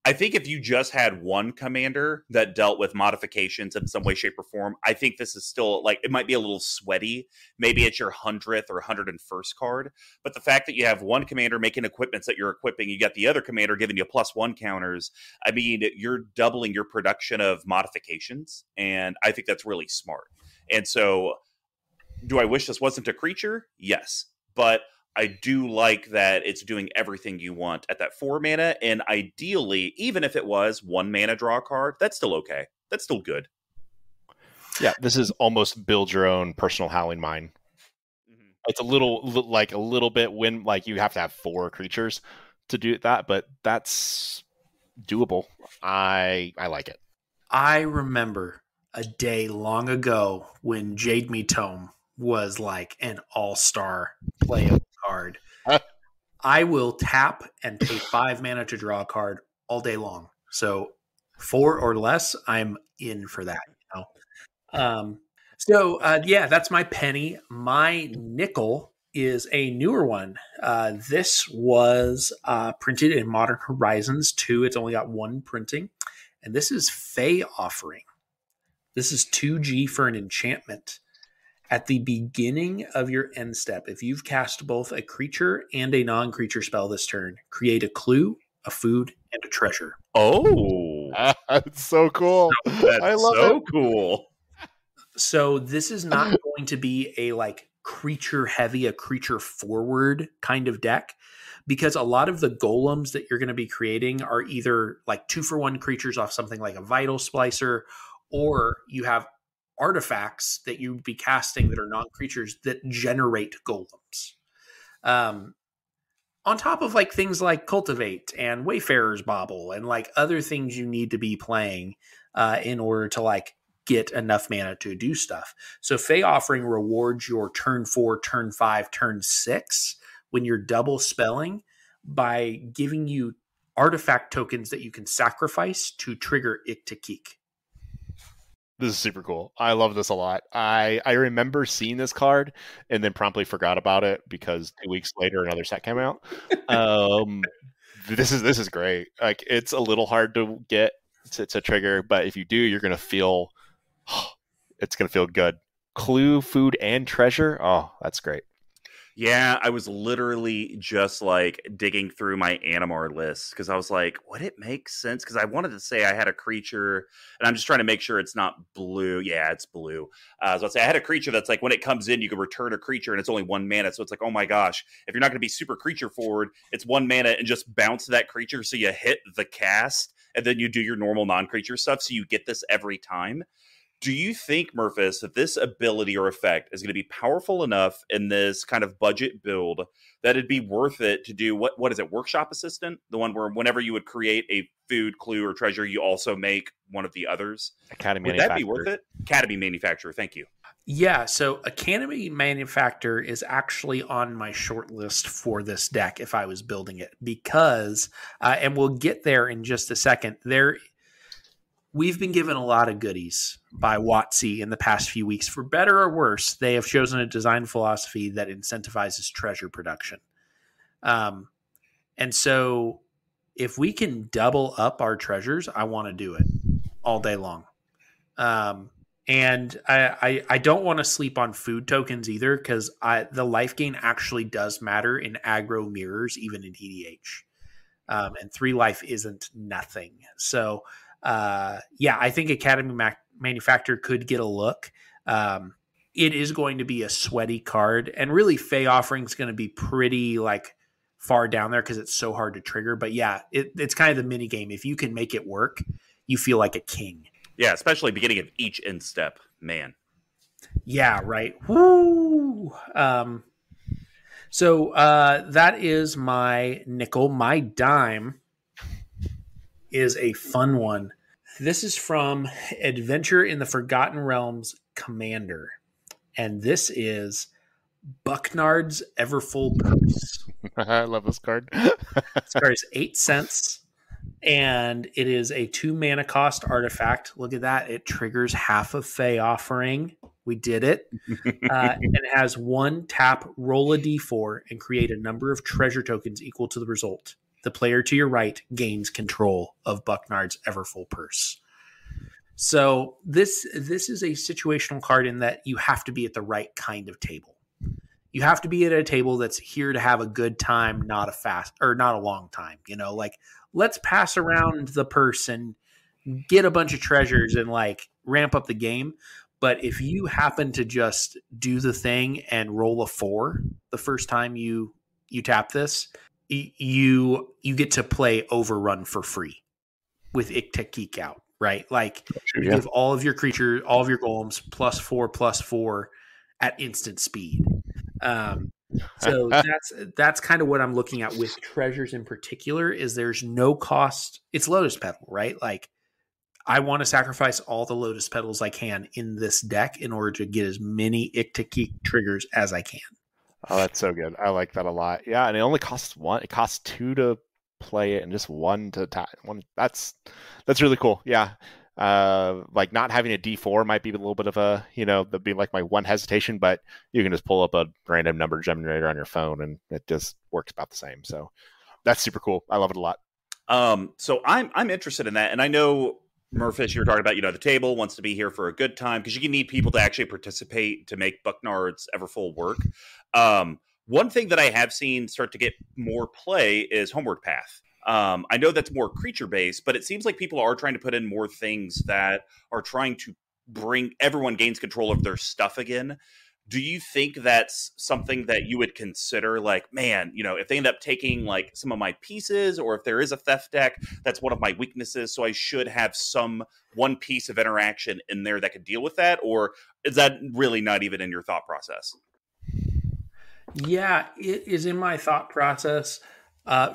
I think if you just had one commander that dealt with modifications in some way, shape, or form, I think this is still like, it might be a little sweaty. Maybe it's your 100th or 101st card. But the fact that you have one commander making equipments that you're equipping, you got the other commander giving you +1 counters. I mean, you're doubling your production of modifications. And I think that's really smart. And so do I wish this wasn't a creature? Yes. But I do like that it's doing everything you want at that 4 mana, and ideally, even if it was 1 mana draw a card, that's still okay. That's still good. Yeah, this is almost build your own personal Howling Mine. Mm-hmm. It's a little bit when like you have to have 4 creatures to do that, but that's doable. I like it. I remember a day long ago when Jade Me Tome was like an all-star playable card. I will tap and pay 5 mana to draw a card all day long. So 4 or less, I'm in for that. You know? Yeah, that's my penny. My nickel is a newer one. This was printed in Modern Horizons 2. It's only got 1 printing. And this is Fey Offering. This is 2G for an enchantment. At the beginning of your end step, if you've cast both a creature and a non-creature spell this turn, create a clue, a food, and a treasure. Oh, that's so cool. I love so it. Cool. So this is not going to be a like creature heavy, a creature forward kind of deck, because a lot of the golems that you're going to be creating are either like 2-for-1 creatures off something like a Vital Splicer, or you have artifacts that you'd be casting that are non-creatures that generate golems. On top of like things like Cultivate and Wayfarer's Bauble and like other things you need to be playing in order to like get enough mana to do stuff. So Fey Offering rewards your turn 4, turn 5, turn 6 when you're double spelling by giving you artifact tokens that you can sacrifice to trigger Iktikik. This is super cool. I love this a lot. I remember seeing this card and then promptly forgot about it because 2 weeks later another set came out. This is great. Like it's a little hard to get to trigger, but if you do, you're gonna feel it's gonna feel good. Clue, food, and treasure. Oh, that's great. Yeah, I was literally just like digging through my Animar list because I was like, would it make sense? Because I wanted to say I had a creature, and I'm just trying to make sure it's not blue. Yeah, it's blue. So I'd say I had a creature that's like when it comes in, you can return a creature, and it's only 1 mana. So it's like, oh my gosh, if you're not going to be super creature forward, it's 1 mana and just bounce that creature. So you hit the cast, and then you do your normal non-creature stuff. So you get this every time. Do you think, Murphis, that this ability or effect is going to be powerful enough in this kind of budget build that it'd be worth it to do, what is it, Workshop Assistant? The one where whenever you would create a food, clue, or treasure, you also make one of the others? Academy Would that be worth it? Academy Manufacturer, thank you. Yeah, so Academy Manufacturer is actually on my short list for this deck if I was building it because, and we'll get there in just a second, we've been given a lot of goodies by WotC in the past few weeks. For better or worse, they have chosen a design philosophy that incentivizes treasure production. And so if we can double up our treasures, I want to do it all day long. And I don't want to sleep on food tokens either because the life gain actually does matter in aggro mirrors, even in EDH. And 3 life isn't nothing. So I think Academy Manufacturer could get a look. It is going to be a sweaty card, and really Fey Offering is going to be pretty like far down there because it's so hard to trigger. But yeah, it's kind of the mini game. If you can make it work, you feel like a king. Yeah, especially beginning of each end step, man. Yeah, right. Woo! So that is my nickel. My dime is a fun one. This is from Adventure in the Forgotten Realms Commander. And this is Bucknard's Everfull Purse. I love this card. This card is 8 cents, and it is a 2 mana cost artifact. Look at that. It triggers half of Fey Offering. We did it. And it has 1 tap, roll a d4, and create a number of treasure tokens equal to the result. The player to your right gains control of Bucknard's Everfull Purse. So this is a situational card in that you have to be at the right kind of table. You have to be at a table that's here to have a good time, not a long time. You know, like, let's pass around the purse and get a bunch of treasures and like ramp up the game. But if you happen to just do the thing and roll a 4 the first time you tap this, you get to play Overrun for free with EDHREC out, right? Like, you give all of your creatures, all of your golems +4/+4 at instant speed. So that's kind of what I'm looking at with treasures in particular. Is there's no cost. It's Lotus Petal, right? Like, I want to sacrifice all the Lotus Petals I can in this deck in order to get as many EDHREC triggers as I can. Oh, that's so good. I like that a lot. Yeah, and it only costs 1. It costs 2 to play it and just 1 to tap. That's really cool. Yeah. Like, not having a D4 might be a little bit of a, that'd be like my one hesitation, but you can just pull up a random number generator on your phone and it just works about the same. So that's super cool. I love it a lot. So I'm interested in that. And I know, Murphis, you're talking about, the table wants to be here for a good time because you can need people to actually participate to make Bucknard's Everfull work. One thing that I have seen start to get more play is Homeward Path. I know that's more creature-based, but it seems like people are trying to put in more things that are trying to bring everyone gains control of their stuff again. Do you think that's something that you would consider, like, man, if they end up taking like some of my pieces, or if there is a theft deck, that's one of my weaknesses, so I should have one piece of interaction in there that could deal with that? Or is that really not even in your thought process? Yeah, it is in my thought process.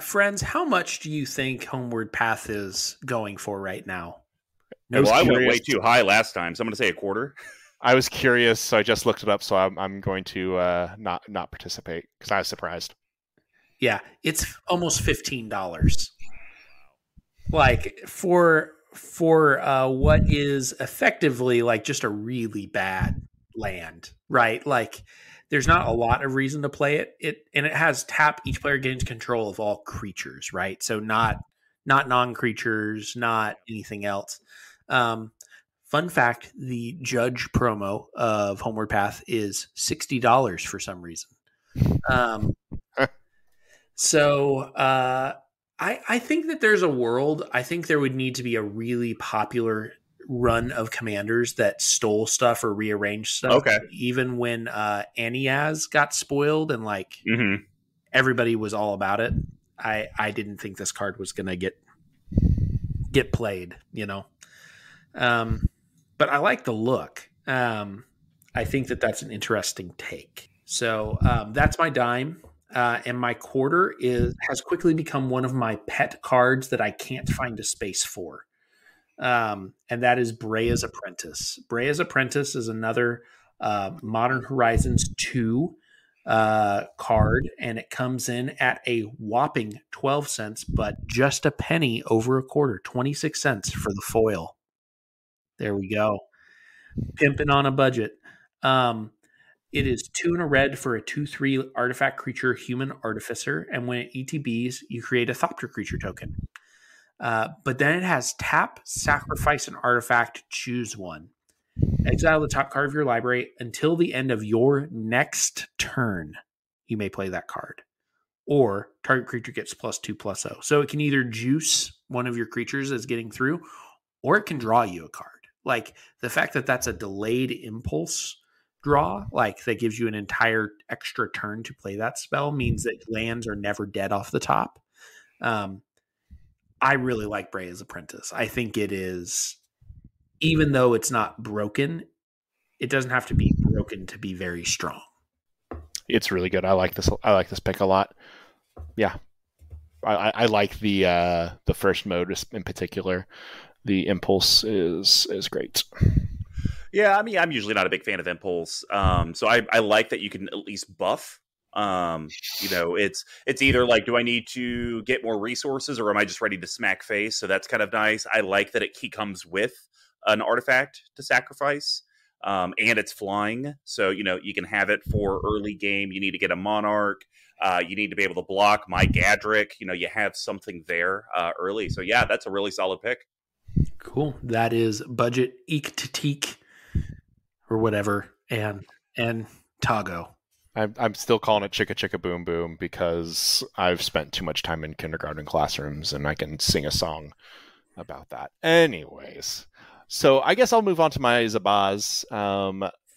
Friends, how much do you think Homeward Path is going for right now? I went way too high last time, so I'm going to say a quarter. I was curious, so I just looked it up. So I'm going to not participate because I was surprised. Yeah, it's almost $15. Like, for what is effectively like just a really bad land, right? Like, there's not a lot of reason to play it. And it has tap. Each player gains control of all creatures, right? So not non-creatures, not anything else. Fun fact, the Judge promo of Homeward Path is $60 for some reason. So I think that there's a world. I think there would need to be a really popular run of commanders that stole stuff or rearranged stuff. Okay. Even when Aniaz got spoiled and like everybody was all about it, I didn't think this card was going to get played, But I like the look. I think that that's an interesting take. So that's my dime. And my quarter has quickly become one of my pet cards that I can't find a space for. And that is Breya's Apprentice. Breya's Apprentice is another Modern Horizons 2 card, and it comes in at a whopping 12 cents, but just a penny over a quarter, 26 cents for the foil. There we go. Pimping on a budget. It is 2 and a red for a 2/3 artifact creature, Human Artificer, and when it ETBs, you create a Thopter creature token. But then it has tap, sacrifice an artifact, choose one. Exile the top card of your library until the end of your next turn. You may play that card. Or target creature gets +2/+0. So it can either juice one of your creatures as getting through, or it can draw you a card. Like, the fact that that's a delayed impulse draw, like that gives you an entire extra turn to play that spell, means that lands are never dead off the top. I really like Breya's Apprentice. I think it is, even though it's not broken, it doesn't have to be broken to be very strong. It's really good. I like this pick a lot. Yeah, I like the first mode in particular. The impulse is great. Yeah, I mean, I'm usually not a big fan of impulse. So I like that you can at least buff. It's either like, do I need to get more resources or am I just ready to smack face? So that's kind of nice. I like that he comes with an artifact to sacrifice. And it's flying. So, you can have it for early game. You need to get a monarch. You need to be able to block my EDHREC. You have something there early. So yeah, that's a really solid pick. Cool. That is Budget EDHREC or whatever, and Tago. I'm still calling it Chicka Chicka Boom Boom because I've spent too much time in kindergarten classrooms and I can sing a song about that. Anyways, so I guess I'll move on to my Zabaz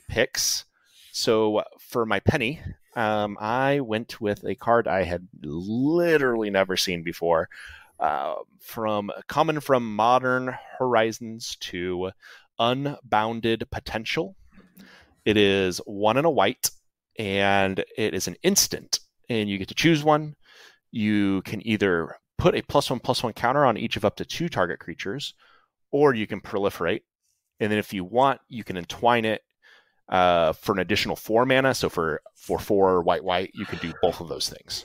picks. So for my penny, I went with a card I had literally never seen before. Coming from Modern Horizons to Unbounded Potential. It is 1 and a white, and it is an instant, and you get to choose one. You can either put a +1/+1 counter on each of up to 2 target creatures, or you can proliferate. And then if you want, you can entwine it for an additional 4 mana. So for 4 white, you can do both of those things.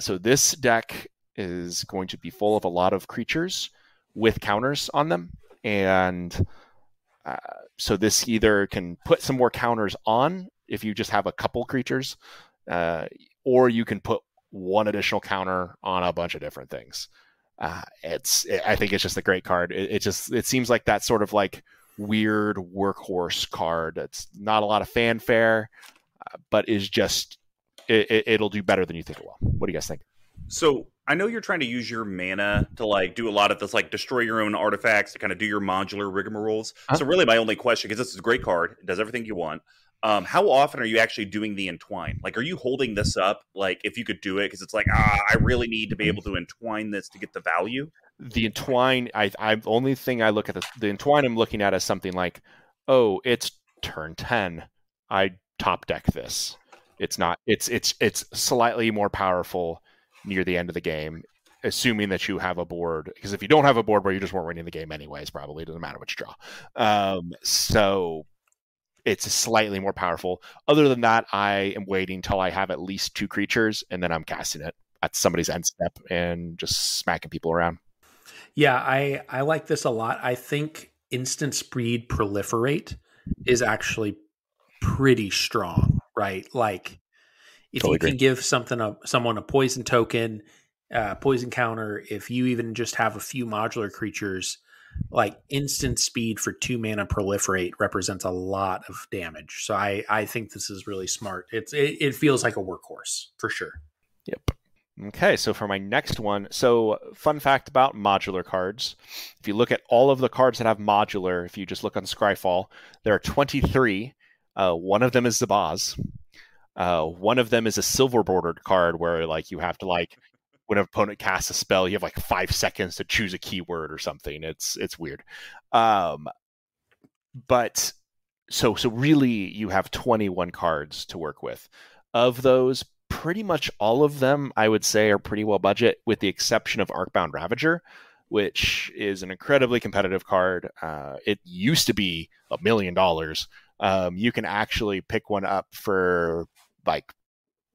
So this deck is going to be full of a lot of creatures with counters on them. And so this either can put some more counters on if you just have a couple creatures, or you can put one additional counter on a bunch of different things. I think it's just a great card. It seems like that sort of like weird workhorse card. It's not a lot of fanfare, but is just it'll do better than you think it will. What do you guys think? So I know you're trying to use your mana to like do a lot of this, like destroy your own artifacts to kind of do your modular rigmaroles. So really my only question, because this is a great card, it does everything you want. How often are you actually doing the entwine? Like, are you holding this up? Like, if you could do it, because it's like, I really need to be able to entwine this to get the value. The entwine, I only thing I look at the entwine I'm looking at is something like, oh, it's turn 10. I top deck this. It's not. It's slightly more powerful near the end of the game, assuming that you have a board. Because if you don't have a board where you just weren't winning the game anyways, probably doesn't matter what you draw. So it's slightly more powerful. Other than that, I am waiting till I have at least 2 creatures, and then I'm casting it at somebody's end step and just smacking people around. Yeah, I like this a lot. I think instant speed proliferate is actually pretty strong, right? Like, if totally you can give someone a poison token, poison counter, if you even just have a few modular creatures, like instant speed for 2 mana proliferate represents a lot of damage. So I think this is really smart. It feels like a workhorse for sure. Yep. Okay, so for my next one, so fun fact about modular cards. If you look at all of the cards that have modular, if you just look on Scryfall, there are 23. One of them is Zabaz. One of them is a silver bordered card where like you have to like when an opponent casts a spell, you have like 5 seconds to choose a keyword or something. It's weird. But so really you have 21 cards to work with. Of those, pretty much all of them I would say are pretty well budget, with the exception of Arcbound Ravager, which is an incredibly competitive card. It used to be $1 million. You can actually pick one up for like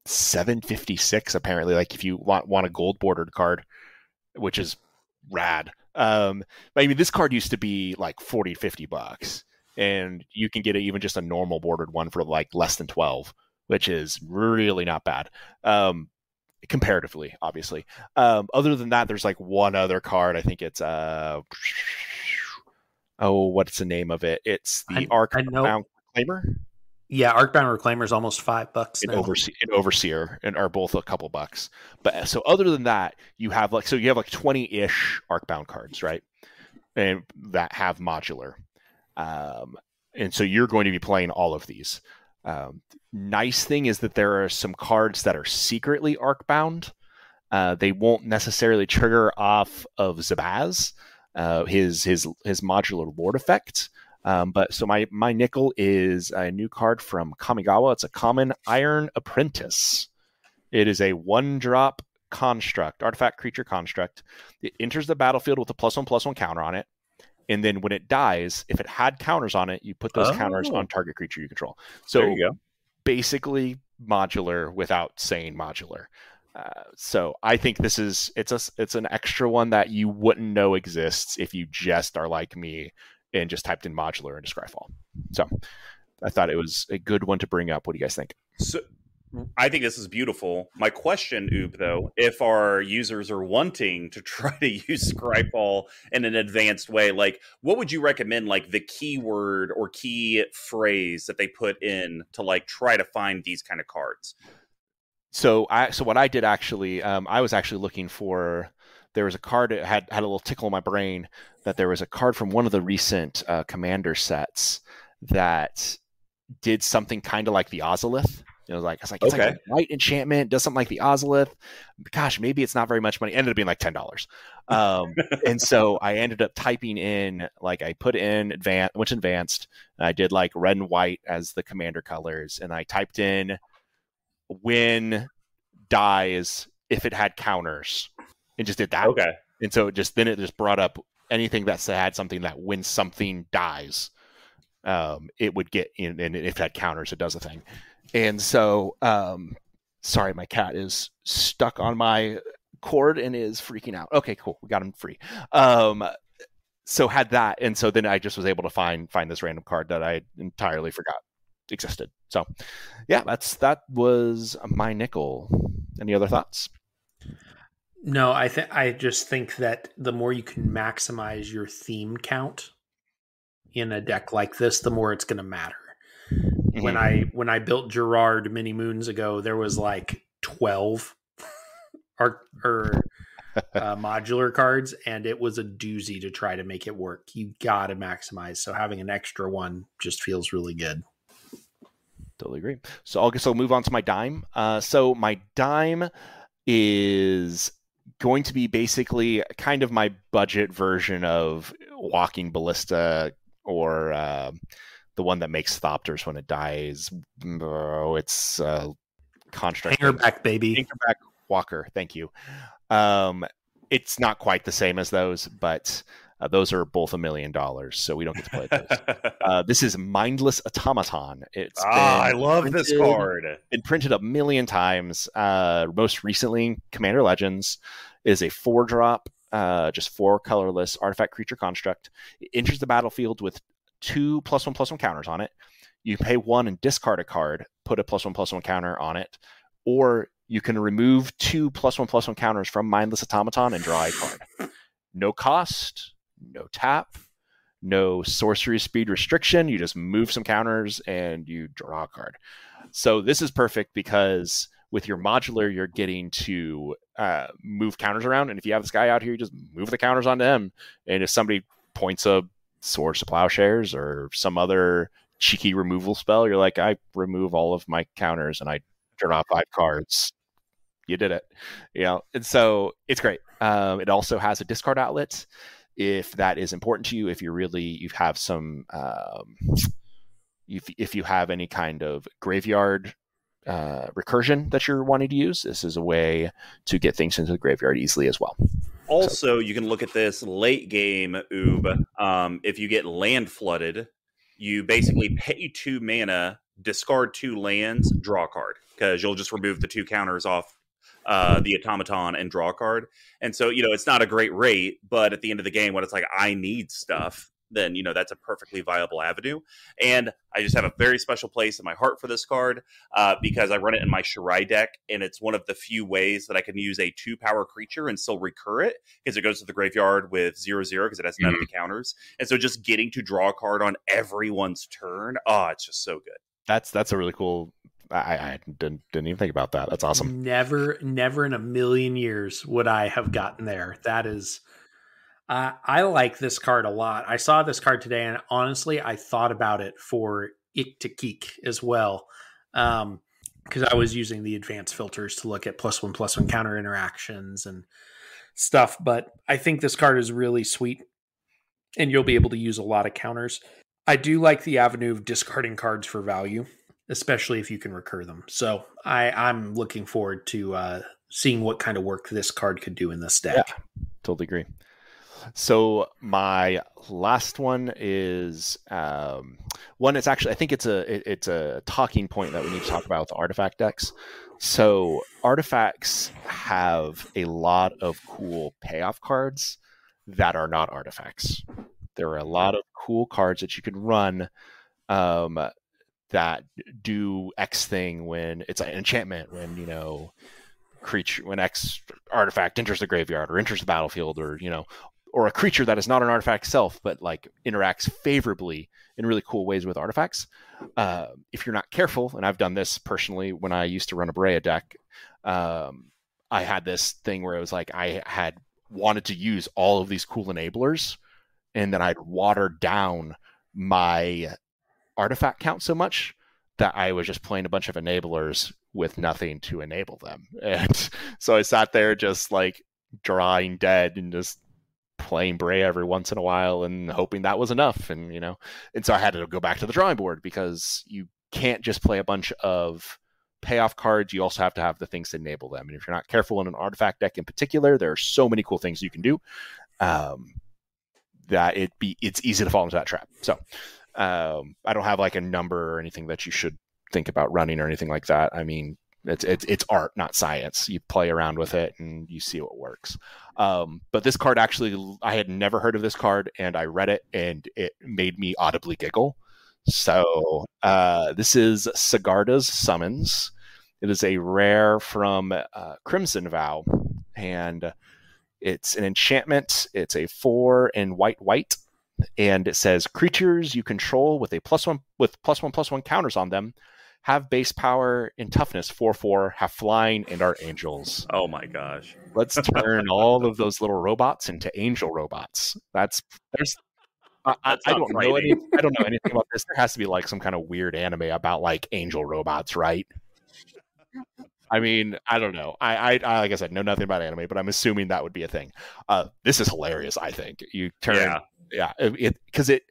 $756 apparently, like if you want a gold bordered card, which is rad. I mean, this card used to be like $40-$50, and you can get even just a normal bordered one for like less than 12, which is really not bad. Comparatively, obviously. Other than that, there's like one other card. I think it's what's the name of it? It's the Arcbound Reclaimer. Yeah, Arcbound Reclaimer is almost $5 now. And Overseer and are both a couple bucks. But so other than that, you have like 20-ish Arcbound cards, right? And that have modular. And so you're going to be playing all of these. Nice thing is that there are some cards that are secretly Arcbound. They won't necessarily trigger off of Zabaz, his modular Lord effect. But so my nickel is a new card from Kamigawa. It's a common Iron Apprentice. It is a 1-drop construct, artifact creature construct. It enters the battlefield with a +1/+1 counter on it. And then when it dies, if it had counters on it, you put those counters on target creature you control. So there you go. Basically modular without saying modular. So I think it's an extra one that you wouldn't know exists if you just are like me and just typed in modular into Scryfall. So I thought it was a good one to bring up. What do you guys think? So I think this is beautiful. My question, Oop, though, if our users are wanting to try to use Scryfall in an advanced way, like what would you recommend, like the keyword or key phrase that they put in to like try to find these kind of cards? So what I did actually, I was actually looking for. There was a card that had a little tickle in my brain that there was a card from one of the recent commander sets that did something kind of like the Ozolith. It's like it's like a white enchantment, does something like the Ozolith. Gosh, maybe it's not very much money. Ended up being like $10. And so I ended up typing in, like I put in advanced. And I did like red and white as the commander colors, and I typed in when dies if it had counters, and just did that. Okay. And so it just brought up anything that had something that when something dies, it would get in, and if it had counters, it does a thing. And so, sorry, my cat is stuck on my cord and is freaking out. Okay, cool. We got him free. So had that. And so then I just was able to find this random card that I entirely forgot existed. So yeah, that was my nickel. Any other thoughts? No, I just think that the more you can maximize your theme count in a deck like this, the more it's going to matter. Mm-hmm. When I built Gerard many moons ago, there was like 12 modular cards, and it was a doozy to try to make it work. You got to maximize. So having an extra one just feels really good. Totally agree. So I'll move on to my dime. So my dime is going to be basically kind of my budget version of Walking Ballista, or the one that makes Thopters when it dies. Oh, it's construct. Hangerback, baby. Hangerback Walker. Thank you. It's not quite the same as those, but those are both $1 million, so we don't get to play those. This is Mindless Automaton. I love this card. Been printed 1 million times. Most recently, Commander Legends is a 4-drop, just 4 colorless artifact creature construct. It enters the battlefield with 2 +1/+1 counters on it. You pay 1 and discard a card, put a +1/+1 counter on it, or you can remove 2 +1/+1 counters from Mindless Automaton and draw a card. No cost, no tap, no sorcery speed restriction. You just move some counters and you draw a card. So this is perfect because with your modular, you're getting to move counters around. And if you have this guy out here, you just move the counters onto him. And if somebody points a Swords to Plowshares or some other cheeky removal spell, you're like, I remove all of my counters and I draw 5 cards. You did it. And so it's great. It also has a discard outlet if that is important to you. If you have some if you have any kind of graveyard recursion that you're wanting to use, this is a way to get things into the graveyard easily as well. Also, you can look at this late game, Oob. If you get land flooded, you basically pay 2 mana, discard 2 lands, draw a card, because you'll just remove the 2 counters off the automaton and draw a card. And so, it's not a great rate, but at the end of the game, when it's like, I need stuff, then, that's a perfectly viable avenue. And I just have a very special place in my heart for this card because I run it in my Shirai deck, and it's one of the few ways that I can use a 2-power creature and still recur it, because it goes to the graveyard with 0/0 because it has none of the counters. And so just getting to draw a card on everyone's turn, it's just so good. That's a really cool. I didn't even think about that. That's awesome. Never in a million years would I have gotten there. That is... I like this card a lot. I saw this card today, and honestly, I thought about it for EDHREC as well, because I was using the advanced filters to look at +1/+1 counter interactions and stuff. But I think this card is really sweet, and you'll be able to use a lot of counters. I do like the avenue of discarding cards for value, especially if you can recur them. So I'm looking forward to seeing what kind of work this card could do in this deck. Yeah, totally agree. So my last one is one. It's actually, I think it's a talking point that we need to talk about with the artifact decks. So artifacts have a lot of cool payoff cards that are not artifacts. There are a lot of cool cards that you could run that do X thing when it's an enchantment, when creature, when X artifact enters the graveyard or enters the battlefield, or a creature that is not an artifact itself, but like interacts favorably in really cool ways with artifacts. If you're not careful, and I've done this personally when I used to run a Brea deck, I had this thing where it was like I had wanted to use all of these cool enablers, and then I'd watered down my artifact count so much that I was just playing a bunch of enablers with nothing to enable them. And so I sat there just like drawing dead and just playing Brea every once in a while and hoping that was enough. And so I had to go back to the drawing board, because you can't just play a bunch of payoff cards. You also have to have the things to enable them. And if you're not careful in an artifact deck in particular, there are so many cool things you can do that it's easy to fall into that trap. So I don't have like a number or anything that you should think about running or anything like that. I mean, it's art, not science. You play around with it and you see what works. But this card, actually, I had never heard of this card, and I read it and it made me audibly giggle. So this is Sigarda's Summons. It is a rare from Crimson Vow, and it's an enchantment. It's a 4 and white. And it says creatures you control with a +1/+1 counters on them have base power and toughness 4/4, have flying, and are angels. Oh my gosh! Let's turn all of those little robots into angel robots. I don't know anything about this. There has to be like some kind of weird anime about like angel robots, right? I mean, I don't know. I like I said, know nothing about anime, but I'm assuming that would be a thing. This is hilarious. I think you turn. Yeah, because it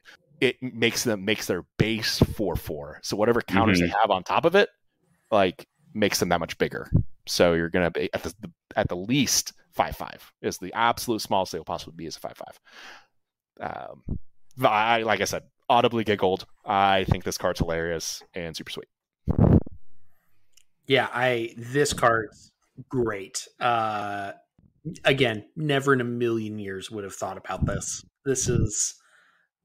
makes their base 4/4. So whatever counters they have on top of it, like, makes them that much bigger. So you're gonna be at the least 5/5 is the absolute smallest they will possibly be, is a 5/5. Like I said, audibly giggled. I think this card's hilarious and super sweet. Yeah, this card's great. Again, never in a million years would have thought about this.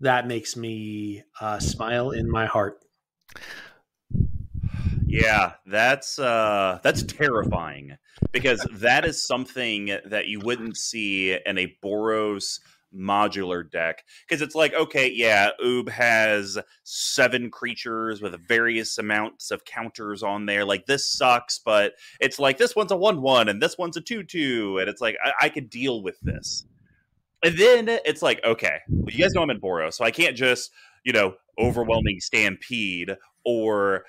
That makes me smile in my heart. Yeah, that's terrifying, because that is something that you wouldn't see in a Boros modular deck, because it's like, okay, yeah, Oob has 7 creatures with various amounts of counters on there. Like, this sucks, but it's like, this one's a 1/1 and this one's a 2/2, and it's like, I could deal with this. And then it's like, okay, well, you guys know I'm in Boros, so I can't just, Overwhelming Stampede or,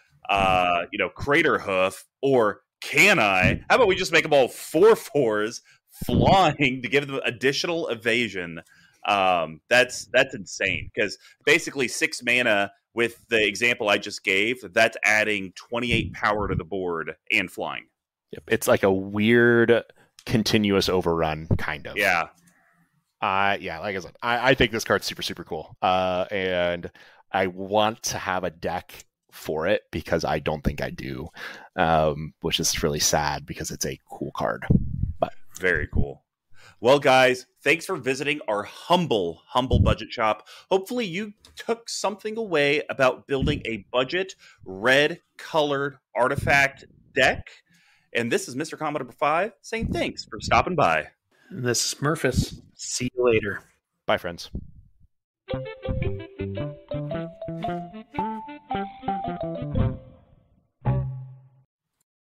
Crater Hoof, or can I? How about we just make them all 4/4s flying to give them additional evasion? That's insane, because basically 6 mana with the example I just gave, that's adding 28 power to the board and flying. Yep. It's like a weird continuous overrun, kind of. Yeah. Like I said, I think this card's super, super cool. And I want to have a deck for it, because I don't think I do, which is really sad, because it's a cool card. But very cool. Well, guys, thanks for visiting our humble budget shop. Hopefully you took something away about building a budget red colored artifact deck. And this is Mr. Commodore 5 saying thanks for stopping by. This is Murphis. See you later. Bye, friends.